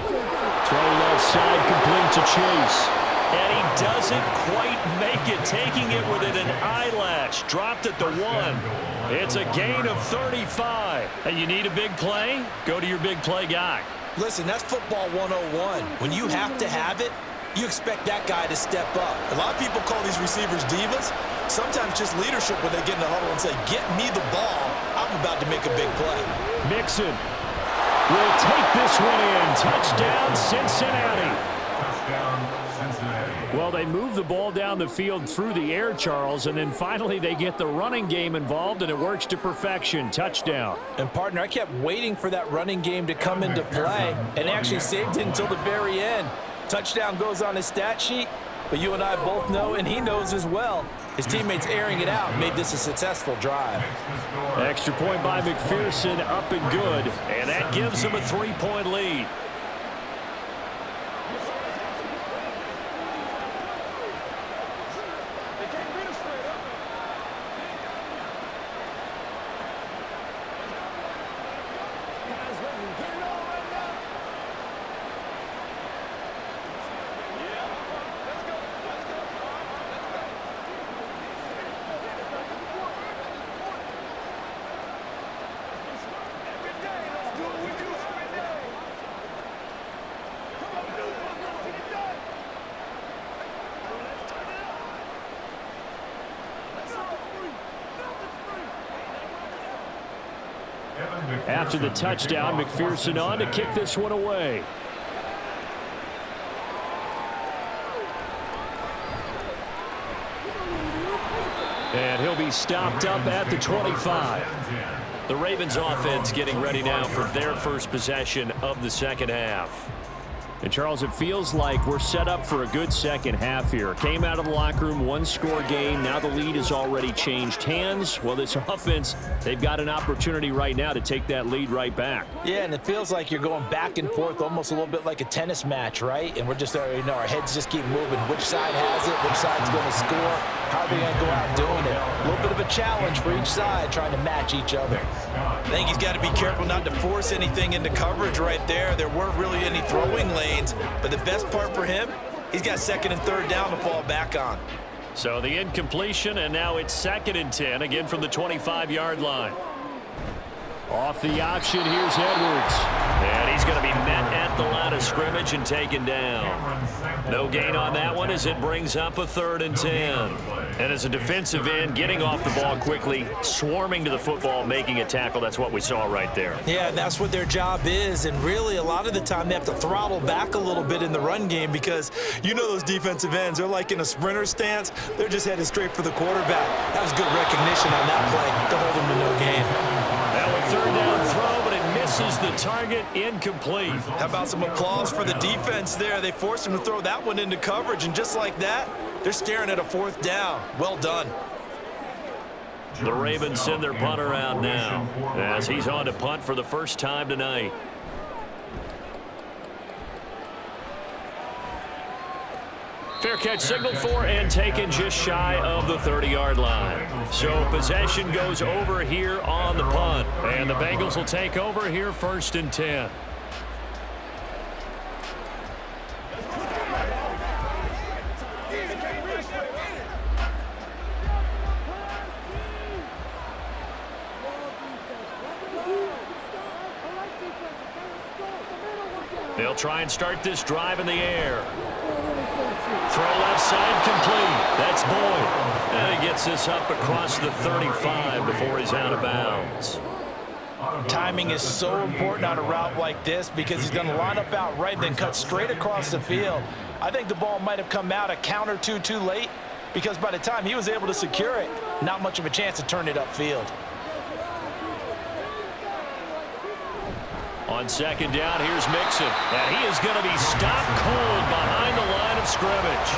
Throw left side, complete to Chase. And he doesn't quite make it, taking it within an eyelash. Dropped at the 1. It's a gain of 35. And you need a big play? Go to your big play guy. Listen, that's football 101. When you have to have it, you expect that guy to step up. A lot of people call these receivers divas. Sometimes just leadership when they get in the huddle and say, get me the ball. I'm about to make a big play. Mixon will take this one in. Touchdown, Cincinnati. Touchdown, Cincinnati. Well, they move the ball down the field through the air, Charles, and then finally they get the running game involved, and it works to perfection. Touchdown. And, partner, I kept waiting for that running game to come into play and actually saved it until the very end. Touchdown goes on his stat sheet, but you and I both know, and he knows as well, his teammates airing it out made this a successful drive. Extra point by McPherson, up and good, and that gives him a 3-point lead. After the touchdown, McPherson on to kick this one away. And he'll be stopped up at the 25. The Ravens offense getting ready now for their first possession of the second half. And, Charles, it feels like we're set up for a good second half here. Came out of the locker room, 1-score game. Now the lead has already changed hands. Well, this offense, they've got an opportunity right now to take that lead right back. Yeah, and it feels like you're going back and forth almost a little bit like a tennis match, right? And we're just, our heads just keep moving. Which side has it? Which side's going to score? How are they going to go out doing it? A little bit of a challenge for each side, trying to match each other. I think he's got to be careful not to force anything into coverage right there. There weren't really any throwing lanes, but the best part for him, he's got second and third down to fall back on. So the incompletion, and now it's 2nd and 10, again from the 25-yard line. Off the option, here's Edwards. And he's going to be met at the line of scrimmage and taken down. No gain on that one as it brings up a 3rd and 10. And as a defensive end, getting off the ball quickly, swarming to the football, making a tackle, that's what we saw right there. Yeah, and that's what their job is. And really, a lot of the time, they have to throttle back a little bit in the run game because you know those defensive ends, they're like in a sprinter stance. They're just headed straight for the quarterback. That was good recognition on that play to hold them to no gain. Now a third down throw, but it misses the target, incomplete. How about some applause for the defense there? They forced him to throw that one into coverage, and just like that, they're staring at a fourth down. Well done. The Ravens send their punter out now as he's on to punt for the first time tonight. Fair catch signaled for and taken just shy of the 30-yard line. So possession goes over here on the punt. And the Bengals will take over here 1st and 10. They'll try and start this drive in the air. Throw left side complete. That's Boyd. And he gets this up across the 35 before he's out of bounds. Timing is so important on a route like this because he's going to line up out right and then cut straight across the field. I think the ball might have come out a count or two too late because by the time he was able to secure it, not much of a chance to turn it upfield. On 2nd down, here's Mixon. And he is going to be stopped cold behind the line of scrimmage.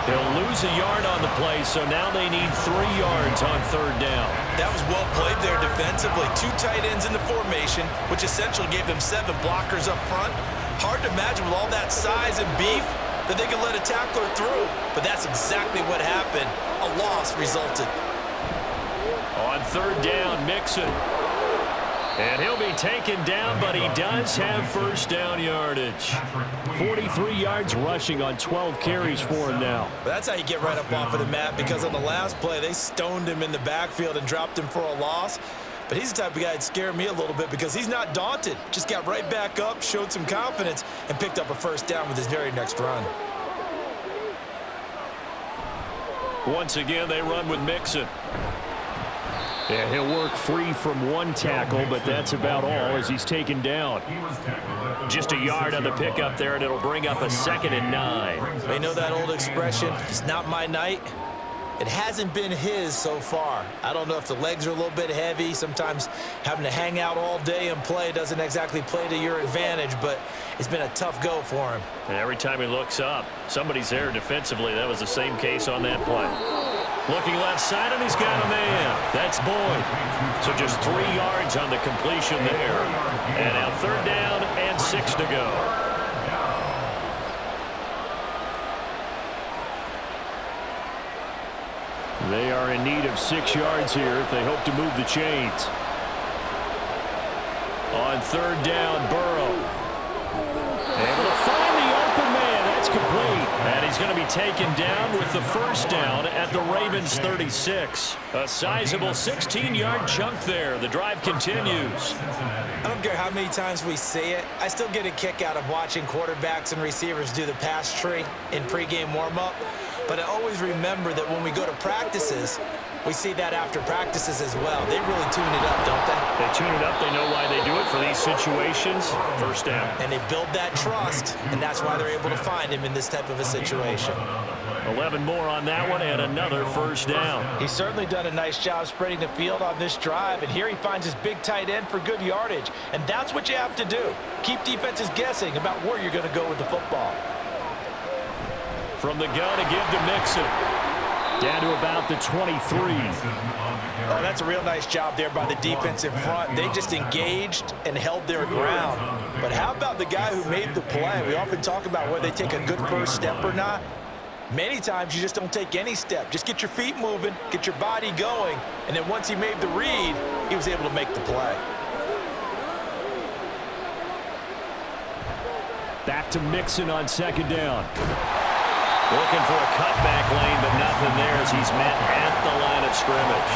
He'll lose a yard on the play, so now they need 3 yards on 3rd down. That was well played there defensively. 2 tight ends in the formation, which essentially gave them 7 blockers up front. Hard to imagine with all that size and beef that they could let a tackler through. But that's exactly what happened. A loss resulted. On 3rd down, Mixon. And he'll be taken down, but he does have 1st down yardage. 43 yards rushing on 12 carries for him now. That's how you get right up off of the mat because on the last play, they stoned him in the backfield and dropped him for a loss. But he's the type of guy that scared me a little bit because he's not daunted. Just got right back up, showed some confidence, and picked up a 1st down with his very next run. Once again, they run with Mixon. Yeah, he'll work free from 1 tackle, but that's about all as he's taken down. Just a yard on the pickup there, and it'll bring up a 2nd and 9. They know that old expression, it's not my night. It hasn't been his so far. I don't know if the legs are a little bit heavy. Sometimes having to hang out all day and play doesn't exactly play to your advantage, but it's been a tough go for him. And every time he looks up, somebody's there defensively. That was the same case on that play. Looking left side, and he's got a man. That's Boyd. So just 3 yards on the completion there. And now 3rd down and 6 to go. They are in need of 6 yards here if they hope to move the chains. On 3rd down, Burrow. Able to find the open man. That's complete. And he's going to be taken down with the 1st down at the Ravens 36. A sizable 16-yard chunk there. The drive continues. I don't care how many times we see it. I still get a kick out of watching quarterbacks and receivers do the pass tree in pregame warm-up. But I always remember that when we go to practices, we see that after practices as well. They really tune it up, don't they? They tune it up. They know why they do it for these situations. 1st down. And they build that trust, and that's why they're able to find him in this type of a situation. 11 more on that one, and another 1st down. He's certainly done a nice job spreading the field on this drive, and here he finds his big tight end for good yardage. And that's what you have to do. Keep defenses guessing about where you're going to go with the football. From the gun to give to Mixon. Down to about the 23. Oh, that's a real nice job there by the defensive front. They just engaged and held their ground. But how about the guy who made the play? We often talk about whether they take a good 1st step or not. Many times you just don't take any step. Just get your feet moving, get your body going, and then once he made the read, he was able to make the play. Back to Mixon on 2nd down. Looking for a cutback lane, but nothing there as he's met at the line of scrimmage.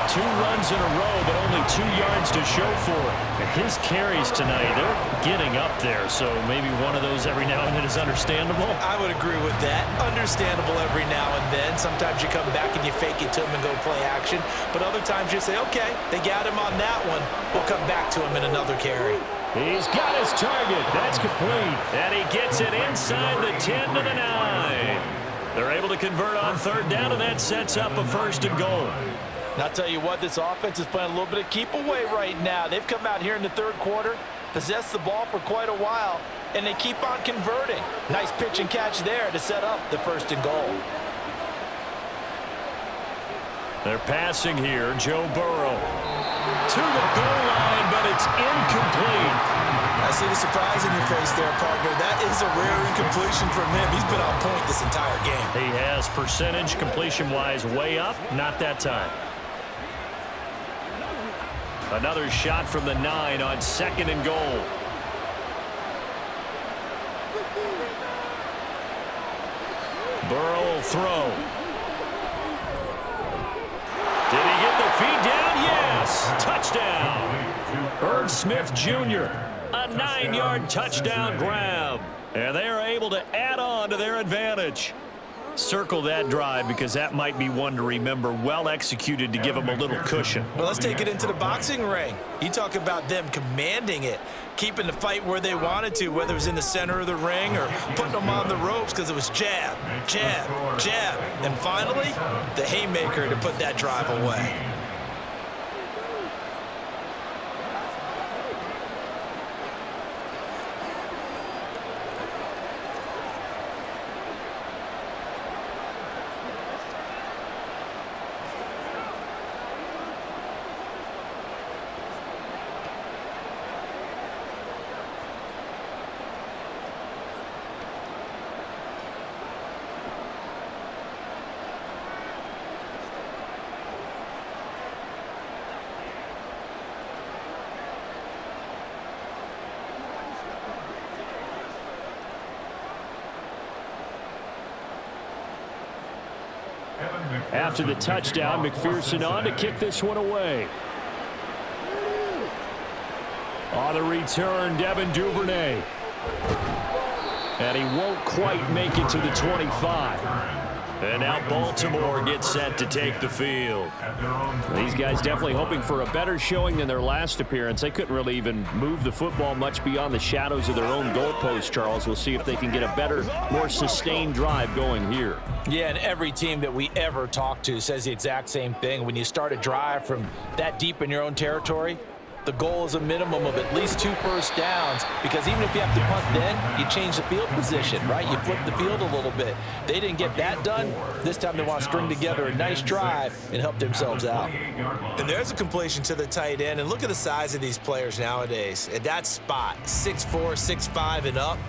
2 runs in a row, but only 2 yards to show for it. His carries tonight, they're getting up there, so maybe one of those every now and then is understandable. I would agree with that. Understandable every now and then. Sometimes you come back and you fake it to him and go play action, but other times you say, okay, they got him on that one. We'll come back to him in another carry. He's got his target. That's complete. And he gets it inside the 10 to the 9. They're able to convert on 3rd down, and that sets up a 1st and goal. And I'll tell you what, this offense is playing a little bit of keep away right now. They've come out here in the 3rd quarter, possessed the ball for quite a while, and they keep on converting. Nice pitch and catch there to set up the 1st and goal. They're passing here. Joe Burrow to the goal line, but it's incomplete. I see the surprise in your face there, partner. That is a rare incompletion from him. He's been on point this entire game. He has percentage completion-wise way up. Not that time. Another shot from the 9 on 2nd and goal. Burrow will throw. Did he get the feed down? Yes. Touchdown. Irv Smith Jr. A 9-yard touchdown grab. And they are able to add on to their advantage. Circle that drive because that might be one to remember. Well executed to give them a little cushion. Well, let's take it into the boxing ring. You talk about them commanding it, keeping the fight where they wanted to, whether it was in the center of the ring or putting them on the ropes because it was jab, jab, jab. And finally, the haymaker to put that drive away. After the touchdown, McPherson on to kick this one away. On the return, Devin Duvernay. And he won't quite make it to the 25. And now Baltimore gets set to take the field. These guys definitely hoping for a better showing than their last appearance. They couldn't really even move the football much beyond the shadows of their own goalpost, Charles. We'll see if they can get a better, more sustained drive going here. Yeah, and every team that we ever talk to says the exact same thing. When you start a drive from that deep in your own territory, the goal is a minimum of at least 2 first downs, because even if you have to punt then, you change the field position, right? You flip the field a little bit. They didn't get that done. This time they want to string together a nice drive and help themselves out. And there's a completion to the tight end, and look at the size of these players nowadays. At that spot, 6'4", 6'5", and up.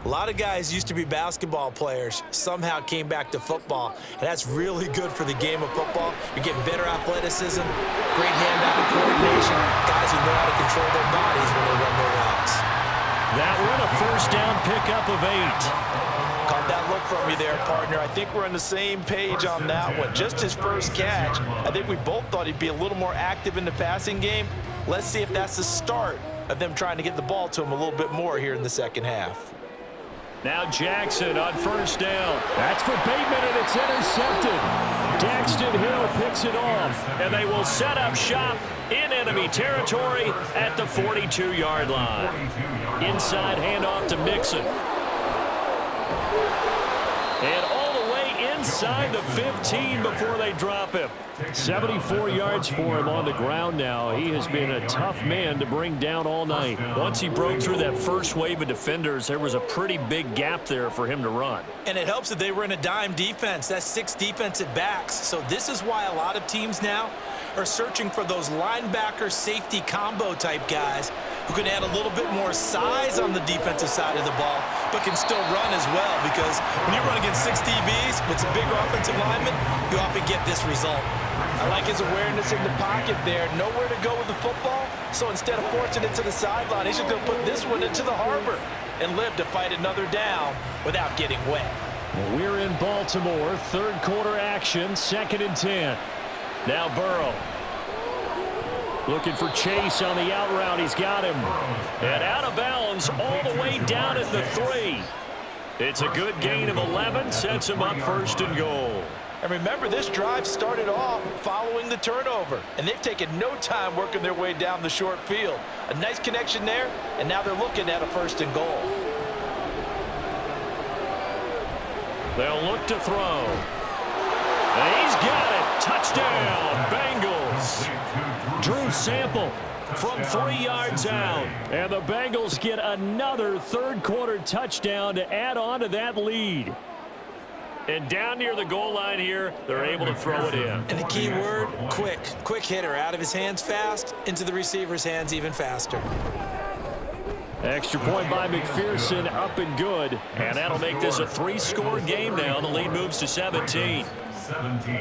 A lot of guys used to be basketball players, somehow came back to football, and that's really good for the game of football. You're getting better athleticism, great hand-eye coordination, guys who know how to control their bodies when they run their routes. That one, a first down pickup of 8. Caught that look from you there, partner. I think we're on the same page on that one. Just his first catch. I think we both thought he'd be a little more active in the passing game. Let's see if that's the start of them trying to get the ball to him a little bit more here in the second half. Now Jackson on first down. That's for Bateman, and it's intercepted. Daxton Hill picks it off, and they will set up shop in enemy territory at the 42-yard line. Inside handoff to Mixon. And all the way inside the 15 before they drop him. 74 yards for him on the ground now. He has been a tough man to bring down all night. Once he broke through that first wave of defenders, there was a pretty big gap there for him to run. And it helps that they were in a dime defense. That's 6 defensive backs. So this is why a lot of teams now are searching for those linebacker safety combo type guys who can add a little bit more size on the defensive side of the ball, but can still run as well, because when you run against 6 DBs with some big offensive linemen, you often get this result. I like his awareness in the pocket there. Nowhere to go with the football, so instead of forcing it to the sideline, he's just going to put this one into the harbor and live to fight another down without getting wet. Well, we're in Baltimore. Third quarter action, 2nd and 10. Now Burrow. Looking for Chase on the out route. He's got him. And out of bounds all the way down at the 3. It's a good gain of 11. Sets him up 1st and goal. And remember, this drive started off following the turnover. And they've taken no time working their way down the short field. A nice connection there, and now they're looking at a 1st and goal. They'll look to throw. And he's got it. Touchdown, Bengals. Drew Sample from 3 yards out. And the Bengals get another third-quarter touchdown to add on to that lead. And down near the goal line here, they're able to throw it in. And the key word, quick. Quick hitter. Out of his hands fast, into the receiver's hands even faster. Extra point by McPherson, up and good. And that'll make this a 3-score game now. The lead moves to 17. 17.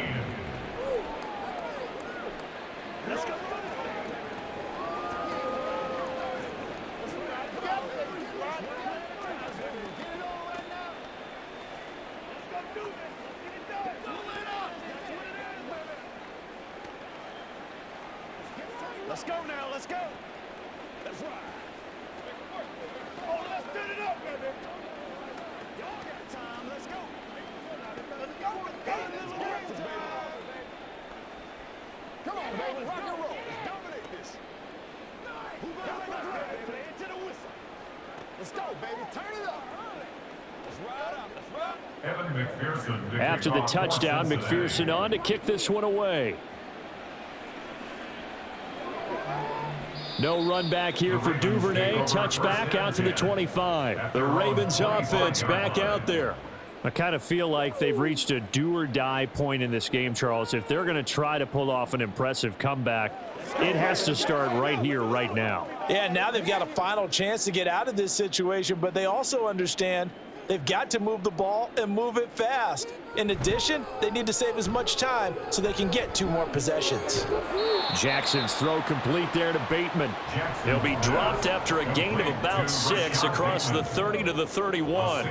Let's go. Let's go now, let's go. That's right. Oh, let's turn it up, baby. Y'all got time, let's go. Let's go, let's go. Come on, baby, rock and roll. Let's dominate this. Play it to the whistle. Let's go, baby, turn it up. Let's ride up, let's ride. Evan McPherson. After the touchdown, McPherson on to kick this one away. No run back here for Duvernay. Touchback out to the 25. The Ravens offense back out there. I kind of feel like they've reached a do-or-die point in this game, Charles. If they're going to try to pull off an impressive comeback, it has to start right here, right now. Yeah, now they've got a final chance to get out of this situation, but they also understand they've got to move the ball and move it fast. In addition, they need to save as much time so they can get 2 more possessions. Jackson's throw complete there to Bateman. He'll be dropped after a gain of about 6 across the 30 to the 31.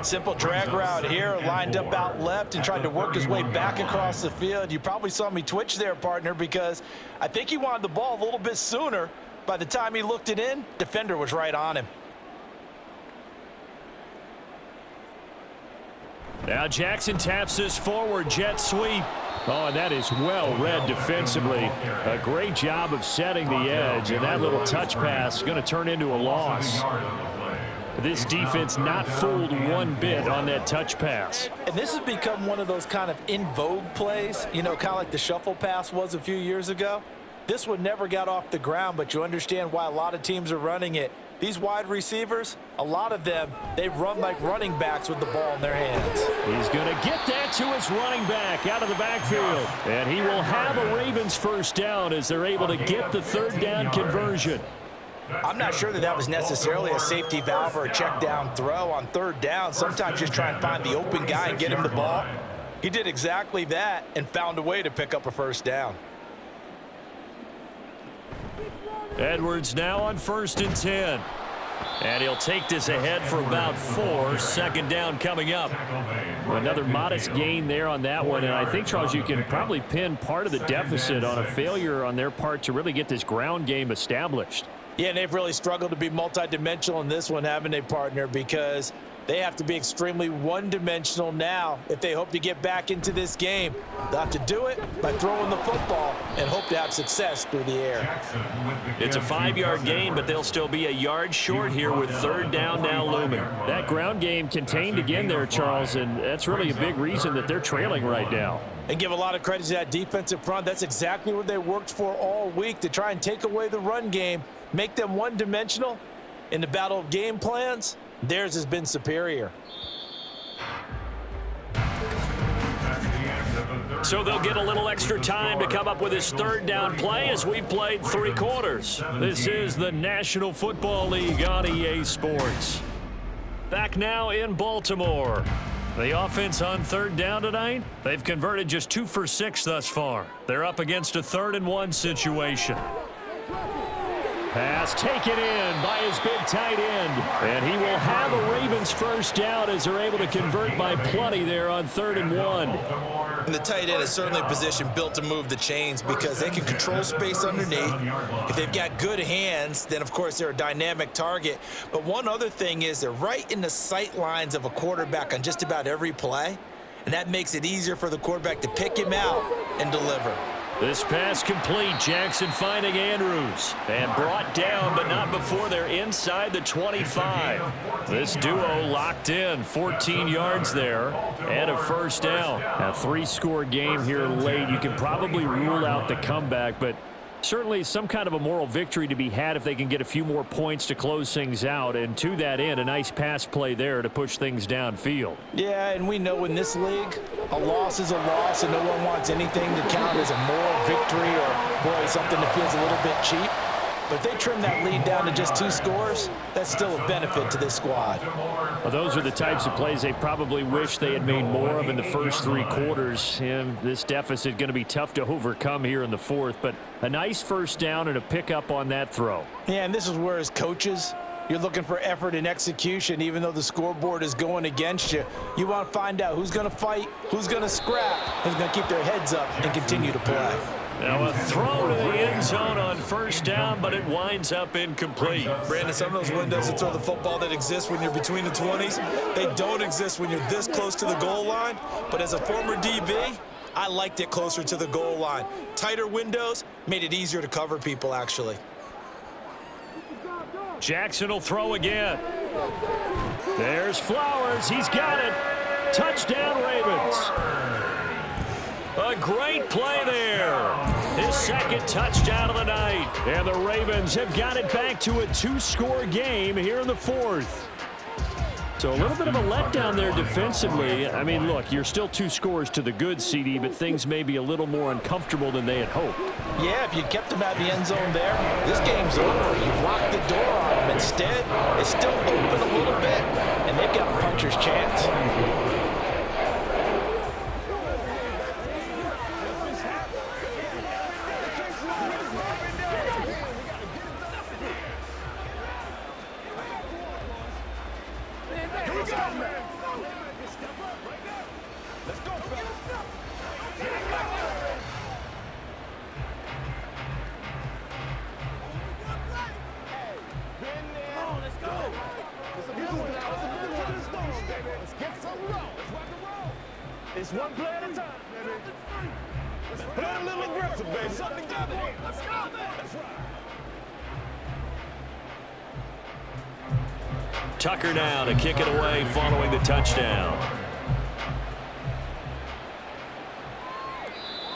Simple drag route here, lined up out left and tried to work his way back across the field. You probably saw me twitch there, partner, because I think he wanted the ball a little bit sooner. By the time he looked it in, defender was right on him. Now Jackson taps this forward jet sweep. Oh, and that is well read defensively. A great job of setting the edge, and that little touch pass is going to turn into a loss. This defense not fooled one bit on that touch pass. And this has become one of those kind of in vogue plays, you know, kind of like the shuffle pass was a few years ago. This one never got off the ground, but you understand why a lot of teams are running it. These wide receivers, a lot of them, they run like running backs with the ball in their hands. He's going to get that to his running back out of the backfield. And he will have a Ravens first down as they're able to get the 3rd down conversion. I'm not sure that was necessarily a safety valve or a check down throw on 3rd down. Sometimes just try and find the open guy and get him the ball. He did exactly that and found a way to pick up a 1st down. Edwards now on 1st and 10. And he'll take this ahead for about 4. 2nd down coming up. Another modest gain there on that one. And I think, Charles, you can probably pin part of the deficit on a failure on their part to really get this ground game established. Yeah, and they've really struggled to be multidimensional in this one, haven't they, partner? Because they have to be extremely one-dimensional now if they hope to get back into this game. They'll have to do it by throwing the football and hope to have success through the air. It's a 5-yard gain, but they'll still be a yard short here with 3rd down now looming. That ground game contained again there, Charles, and that's really a big reason that they're trailing right now. And give a lot of credit to that defensive front. That's exactly what they worked for all week, to try and take away the run game, make them one-dimensional. In the battle of game plans, theirs has been superior. So they'll get a little extra time to come up with his 3rd down play as we've played 3 quarters. This is the National Football League on EA Sports. Back now in Baltimore. The offense on 3rd down tonight, they've converted just 2 for 6 thus far. They're up against a 3rd and 1 situation. Pass taken in by his big tight end. And he will have a Ravens first down as they're able to convert by plenty there on 3rd and 1. And the tight end is certainly a position built to move the chains because they can control space underneath. If they've got good hands, then of course they're a dynamic target. But one other thing is they're right in the sight lines of a quarterback on just about every play. And that makes it easier for the quarterback to pick him out and deliver. This pass complete. Jackson finding Andrews. And brought down, but not before they're inside the 25. This duo locked in. 14 yards there and a first down. A 3-score game here late. You can probably rule out the comeback, but certainly some kind of a moral victory to be had if they can get a few more points to close things out. And to that end, a nice pass play there to push things downfield. Yeah, and we know in this league, a loss is a loss, and no one wants anything to count as a moral victory or, boy, something that feels a little bit cheap. But if they trim that lead down to just 2 scores, that's still a benefit to this squad. Well, those are the types of plays they probably wish they had made more of in the first 3 quarters. And this deficit going to be tough to overcome here in the 4th. But a nice first down and a pickup on that throw. Yeah, and this is where as coaches, you're looking for effort and execution. Even though the scoreboard is going against you, you want to find out who's going to fight, who's going to scrap, who's going to keep their heads up and continue to play. Now a throw to the end zone on first down, but it winds up incomplete. Brandon, some of those windows to throw the football that exist when you're between the 20s, they don't exist when you're this close to the goal line. But as a former DB, I liked it closer to the goal line. Tighter windows made it easier to cover people, actually. Jackson will throw again. There's Flowers. He's got it. Touchdown, Ravens. A great play there. His second touchdown of the night. And the Ravens have got it back to a 2-score game here in the 4th. So a little bit of a letdown there defensively. I mean, look, you're still 2 scores to the good, CD, but things may be a little more uncomfortable than they had hoped. Yeah, if you kept them out of the end zone there, this game's over. You've locked the door on them. Instead, it's still open a little bit, and they've got a puncher's chance. It's one play at a time, baby. Play a little aggressive, baby. Something together. Let's go, man. That's right. Tucker now to kick it away following the touchdown.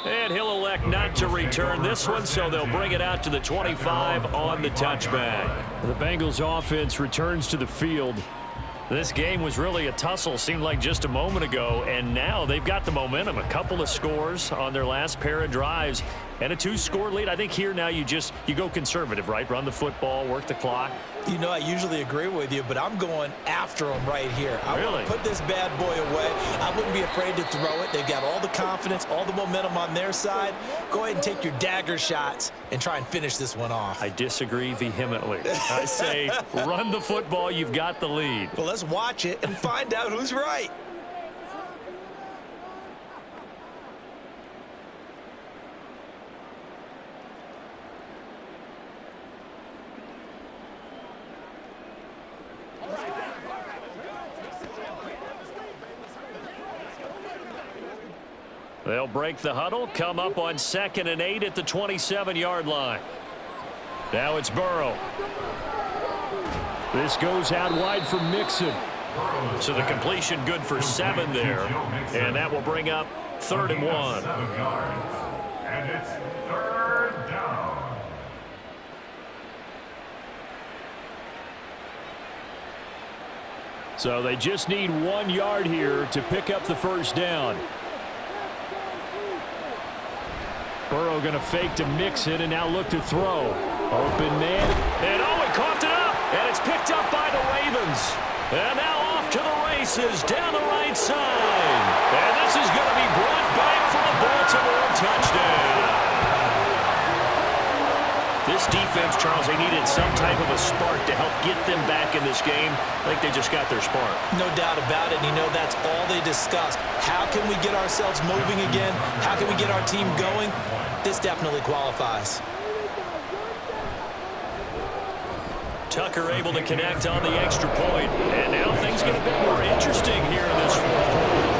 And he'll elect not to return this one, so they'll bring it out to the 25 on the touchback. The Bengals offense returns to the field. This game was really a tussle, seemed like just a moment ago, and now they've got the momentum. A couple of scores on their last pair of drives and a 2-score lead. I think here now you go conservative, right? Run the football, work the clock. You know, I usually agree with you, but I'm going after them right here. I Really? want to put this bad boy away. I wouldn't be afraid to throw it. They've got all the confidence, all the momentum on their side. Go ahead and take your dagger shots and try and finish this one off. I disagree vehemently. I say run the football. You've got the lead. Well, let's watch it and find out who's right. They'll break the huddle, come up on 2nd and 8 at the 27-yard line. Now it's Burrow. This goes out wide for Mixon. So the completion good for 7 there. And that will bring up 3rd and 1. 7 yards. And it's 3rd down. So they just need 1 yard here to pick up the first down. Burrow going to fake to Mixon and now look to throw. Open man. And he coughed it up. And it's picked up by the Ravens. And now off to the races down the right side. And this is going to be brought back for a Baltimore touchdown. This defense, Charles, they needed some type of a spark to help get them back in this game. I think they just got their spark. No doubt about it. And you know, that's all they discussed. How can we get ourselves moving again? How can we get our team going? This definitely qualifies. Tucker able to connect on the extra point. And now things get a bit more interesting here in this fourth quarter.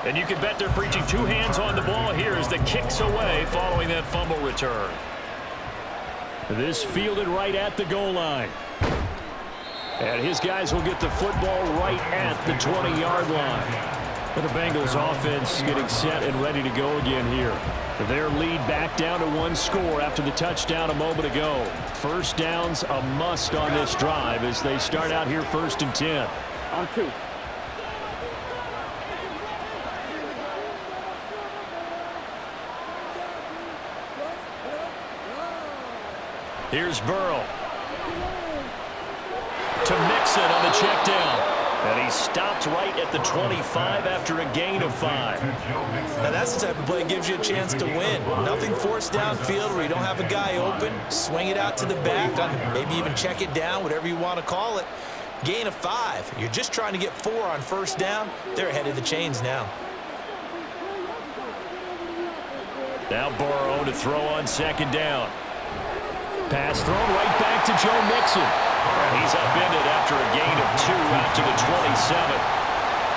And you can bet they're preaching two hands on the ball here as the kick's away following that fumble return. This fielded right at the goal line. And his guys will get the football right at the 20-yard line. The Bengals offense getting set and ready to go again here. Their lead back down to one score after the touchdown a moment ago. First down's a must on this drive as they start out here 1st and 10. On 2. Here's Burrow. To Mixon on the check down. And he stopped right at the 25 after a gain of 5. Now that's the type of play that gives you a chance to win. Nothing forced downfield where you don't have a guy open. Swing it out to the back, maybe even check it down, whatever you want to call it. Gain of 5. You're just trying to get 4 on first down. They're ahead of the chains now. Now Burrow to throw on second down. Pass thrown right back to Joe Mixon. And he's upended after a gain of 2 out to the 27.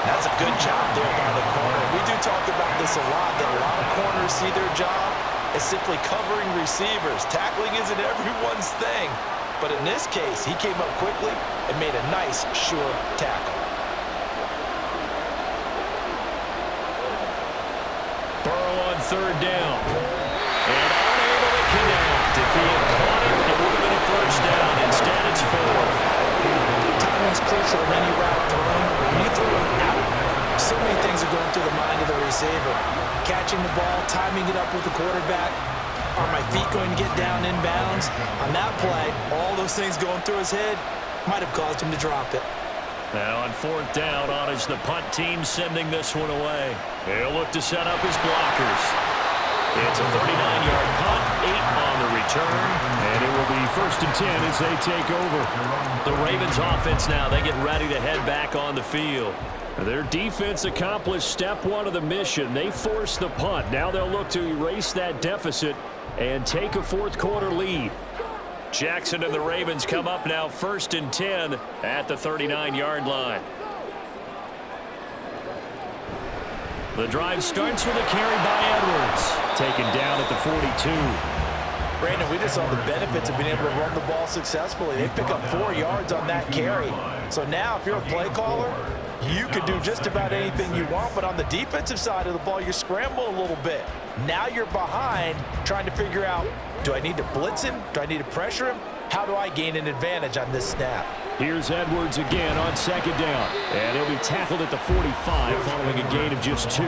That's a good job there by the corner. We do talk about this a lot, that a lot of corners see their job as simply covering receivers. Tackling isn't everyone's thing. But in this case, he came up quickly and made a nice, sure tackle. Burrow on third down. And unable to connect. If he had caught it, it would have been a first down. Instead, it's 4. Timing's crucial in any route thrown. When you throw it out, so many things are going through the mind of the receiver. Catching the ball, timing it up with the quarterback. Are my feet going to get down in bounds? On that play, all those things going through his head might have caused him to drop it. Now on fourth down, on is the punt team sending this one away. He'll look to set up his blockers. It's a 39-yard punt, 8 on the return, and it will be 1st and 10 as they take over. The Ravens offense now, they get ready to head back on the field. Their defense accomplished step 1 of the mission. They forced the punt. Now they'll look to erase that deficit and take a fourth quarter lead. Jackson and the Ravens come up now 1st and 10 at the 39-yard line. The drive starts with a carry by Edwards. Taken down at the 42. Brandon, we just saw the benefits of being able to run the ball successfully. They pick up 4 yards on that carry. So now if you're a play caller, you can do just about anything you want. But on the defensive side of the ball, you're scrambling a little bit. Now you're behind trying to figure out, do I need to blitz him? Do I need to pressure him? How do I gain an advantage on this snap? Here's Edwards again on second down. And he'll be tackled at the 45 following a gain of just 2.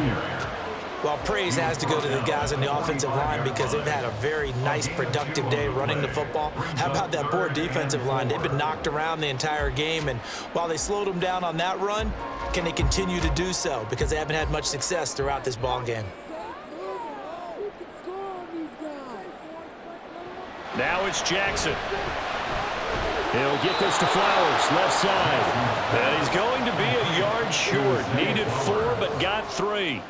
Well, praise has to go to the guys on the offensive line because they've had a very nice, productive day running the football. How about that poor defensive line? They've been knocked around the entire game, and while they slowed them down on that run, can they continue to do so? Because they haven't had much success throughout this ball game. Now it's Jackson. He'll get this to Flowers, left side. And he's going to be a yard short. Needed 4, but got 3.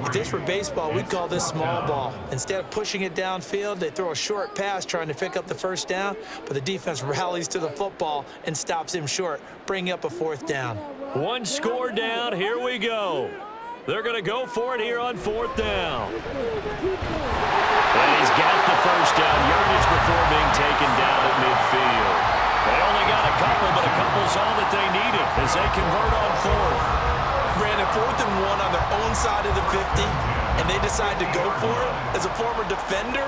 If this were baseball, we'd call this small ball. Instead of pushing it downfield, they throw a short pass trying to pick up the first down, but the defense rallies to the football and stops him short, bringing up a 4th down. 1 score down. Here we go. They're going to go for it here on 4th down. And he's got the first down yardage before being taken down at midfield. They only got a couple, but a couple's all that they needed as they convert on 4th. Brandon, 4th and 1 on their own side of the 50, and they decide to go for it. As a former defender,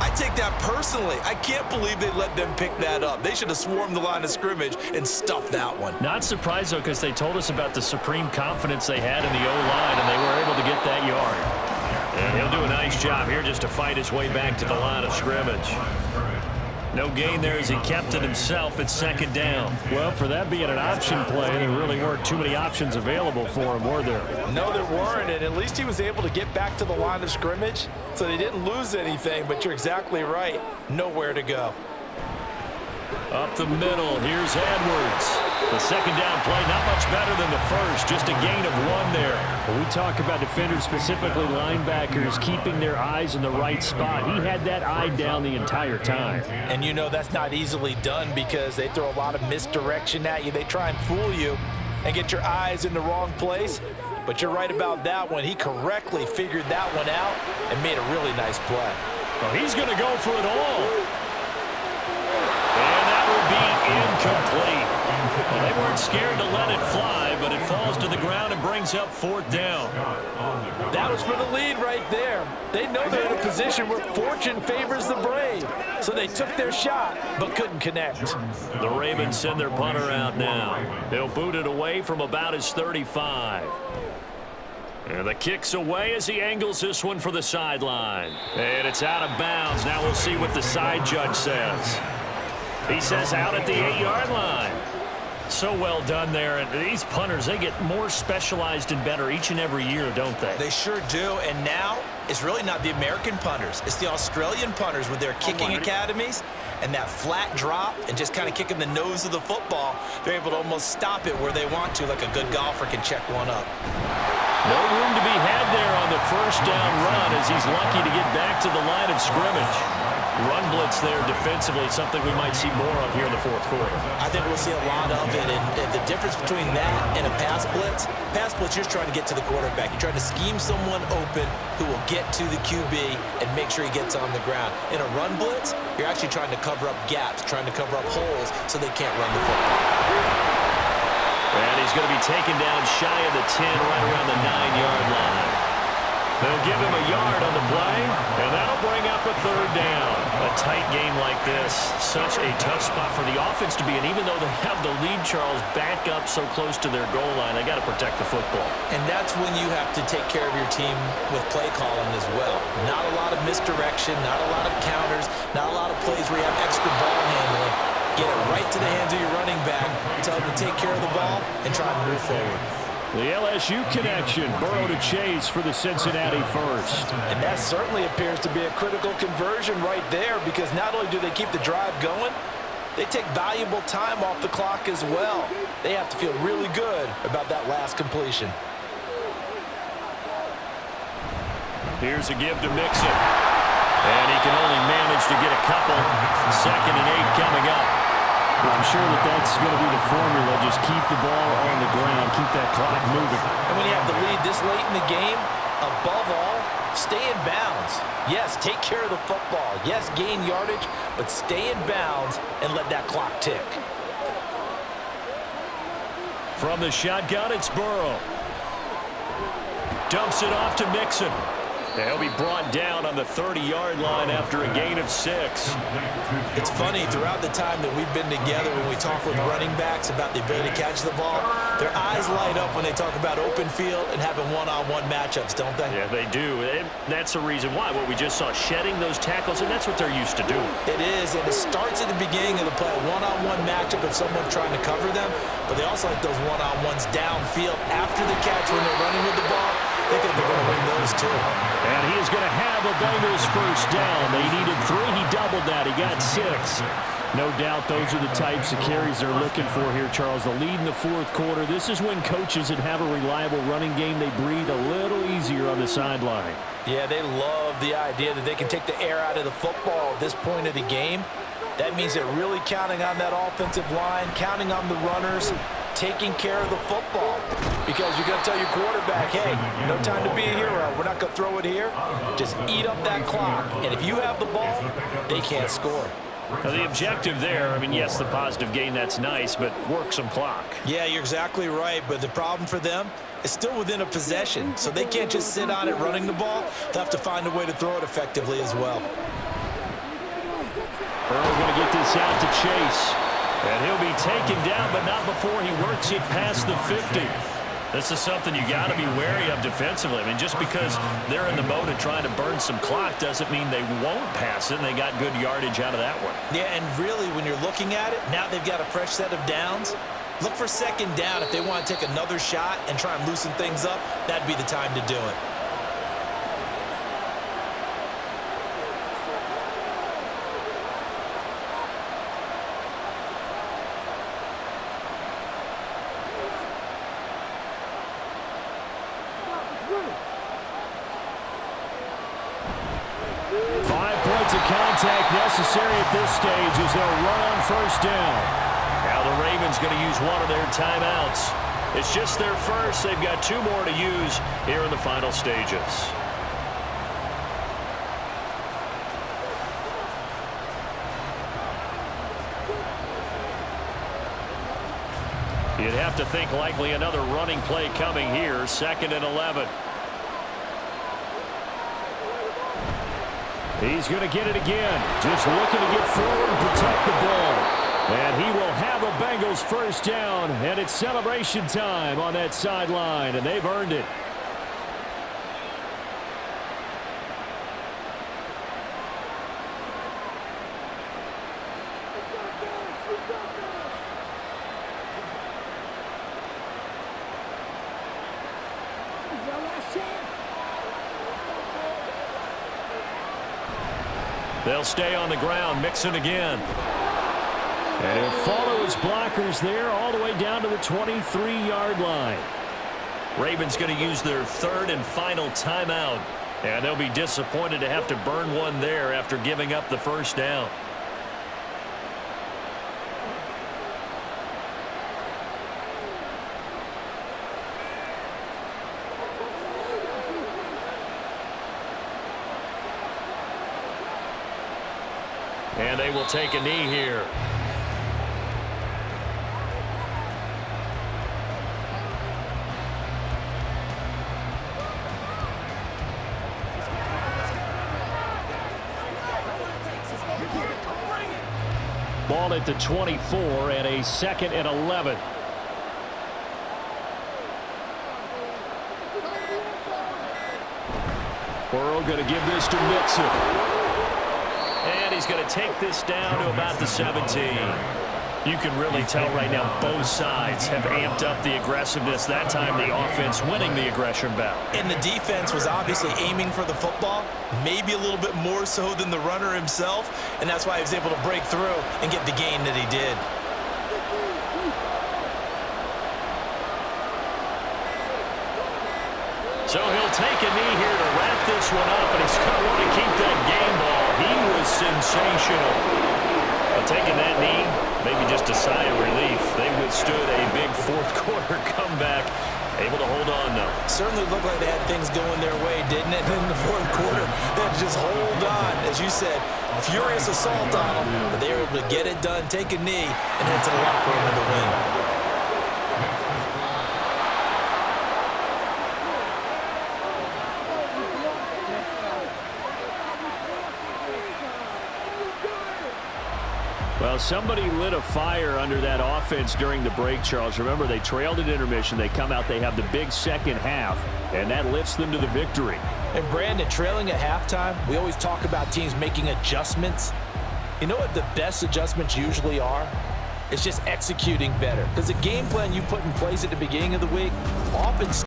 I take that personally. I can't believe they let them pick that up. They should have swarmed the line of scrimmage and stuffed that one. Not surprised, though, because they told us about the supreme confidence they had in the O-line, and they were able to get that yard. And he'll do a nice job here just to fight his way back to the line of scrimmage. No gain there as he kept it himself at 2nd down. Well, for that being an option play, there really weren't too many options available for him, were there? No, there weren't, and at least he was able to get back to the line of scrimmage, so they didn't lose anything, but you're exactly right. Nowhere to go. Up the middle, here's Edwards. The 2nd down play, not much better than the first, just a gain of 1 there. When we talk about defenders, specifically linebackers, keeping their eyes in the right spot, he had that eye down the entire time. And you know that's not easily done because they throw a lot of misdirection at you. They try and fool you and get your eyes in the wrong place. But you're right about that one. He correctly figured that one out and made a really nice play. Well, he's going to go for it all. And that will be incomplete. Well, they weren't scared to let it fly, but it falls to the ground and brings up 4th down. That was for the lead right there. They know they're in a position where fortune favors the brave. So they took their shot, but couldn't connect. The Ravens send their punter out now. They'll boot it away from about his 35. And the kick's away as he angles this one for the sideline. And it's out of bounds. Now we'll see what the side judge says. He says out at the 8-yard line. So well done there. And these punters, they get more specialized and better each and every year, don't they? They sure do. And now it's really not the American punters. It's the Australian punters with their kicking academies and that flat drop and just kind of kicking the nose of the football. They're able to almost stop it where they want to, like a good golfer can check one up. No room to be had there on the first down run as he's lucky to get back to the line of scrimmage. Run blitz there defensively, something we might see more of here in the 4th quarter. I think we'll see a lot of it, and the difference between that and a pass blitz, you're just trying to get to the quarterback. You're trying to scheme someone open who will get to the QB and make sure he gets on the ground. In a run blitz, you're actually trying to cover up gaps, trying to cover up holes so they can't run the football. And he's going to be taken down shy of the 10, right around the 9-yard line. They'll give him a yard on the play, and that'll bring up a 3rd down. A tight game like this, such a tough spot for the offense to be in. Even though they have the lead, Charles, back up so close to their goal line, they got to protect the football. And that's when you have to take care of your team with play calling as well. Not a lot of misdirection, not a lot of counters, not a lot of plays where you have extra ball handling. Get it right to the hands of your running back, tell them to take care of the ball, and try and move forward. The LSU connection, Burrow to Chase for the Cincinnati first. And that certainly appears to be a critical conversion right there because not only do they keep the drive going, they take valuable time off the clock as well. They have to feel really good about that last completion. Here's a give to Mixon. And he can only manage to get a couple. 2nd and 8 coming up. I'm sure that's going to be the formula. Just keep the ball on the ground, keep that clock moving. And when you have the lead this late in the game, above all, stay in bounds. Yes, take care of the football. Yes, gain yardage, but stay in bounds and let that clock tick. From the shotgun, it's Burrow. Dumps it off to Mixon. He'll be brought down on the 30-yard line after a gain of 6. It's funny, throughout the time that we've been together, when we talk with running backs about the ability to catch the ball, their eyes light up when they talk about open field and having one-on-one matchups, don't they? Yeah, they do. And that's the reason why. What we just saw, shedding those tackles, and that's what they're used to doing. It is, and it starts at the beginning of the play, a one-on-one matchup of someone trying to cover them, but they also like those one-on-ones downfield after the catch when they're running with the ball. They think they're going to win those, too. And he is going to have a Bengals first down. They needed 3. He doubled that. He got 6. No doubt those are the types of carries they're looking for here, Charles. The lead in the 4th quarter. This is when coaches that have a reliable running game, they breathe a little easier on the sideline. Yeah, they love the idea that they can take the air out of the football at this point of the game. That means they're really counting on that offensive line, counting on the runners taking care of the football, because you're going to tell your quarterback, hey, no time to be a hero. We're not going to throw it here. Just eat up that clock. And if you have the ball, they can't score. Now, the objective there, I mean, yes, the positive gain, that's nice, but work some clock. Yeah, you're exactly right, but the problem for them is still within a possession, so they can't just sit on it running the ball. They'll have to find a way to throw it effectively as well. Earl going to get this out to Chase. And he'll be taken down, but not before he works it past the 50. This is something you got to be wary of defensively. I mean, just because they're in the mode of trying to burn some clock doesn't mean they won't pass it, and they got good yardage out of that one. Yeah, and really, when you're looking at it, now they've got a fresh set of downs. Look for second down if they want to take another shot and try and loosen things up. That'd be the time to do it. Contact necessary at this stage as they'll run on first down. Now the Ravens going to use one of their timeouts. It's just their first. They've got 2 more to use here in the final stages. You'd have to think likely another running play coming here. 2nd and 11. He's going to get it again. Just looking to get forward and protect the ball. And he will have a Bengals first down. And it's celebration time on that sideline. And they've earned it. They'll stay on the ground, Mixon again. And he'll follow his blockers there all the way down to the 23-yard line. Ravens going to use their 3rd and final timeout. And they'll be disappointed to have to burn one there after giving up the first down. And they will take a knee here. Ball at the 24 and a 2nd and 11. Burrow going to give this to Mixon. And he's going to take this down to about the 17. You can really tell right now both sides have amped up the aggressiveness. That time the offense winning the aggression battle. And the defense was obviously aiming for the football, maybe a little bit more so than the runner himself, and that's why he was able to break through and get the gain that he did. So he'll take a knee here to wrap this one up, and he's going to want to keep that game ball. He was sensational. But taking that knee, maybe just a sigh of relief. They withstood a big 4th quarter comeback. Able to hold on, though. Certainly looked like they had things going their way, didn't it? In the 4th quarter, they had to just hold on. As you said, furious assault on them, but they were able to get it done, take a knee, and head to the locker room with the win. Well, somebody lit a fire under that offense during the break, Charles. Remember, they trailed at intermission. They come out, they have the big second half, and that lifts them to the victory. And Brandon, trailing at halftime, we always talk about teams making adjustments. You know what the best adjustments usually are? It's just executing better. Because the game plan you put in place at the beginning of the week often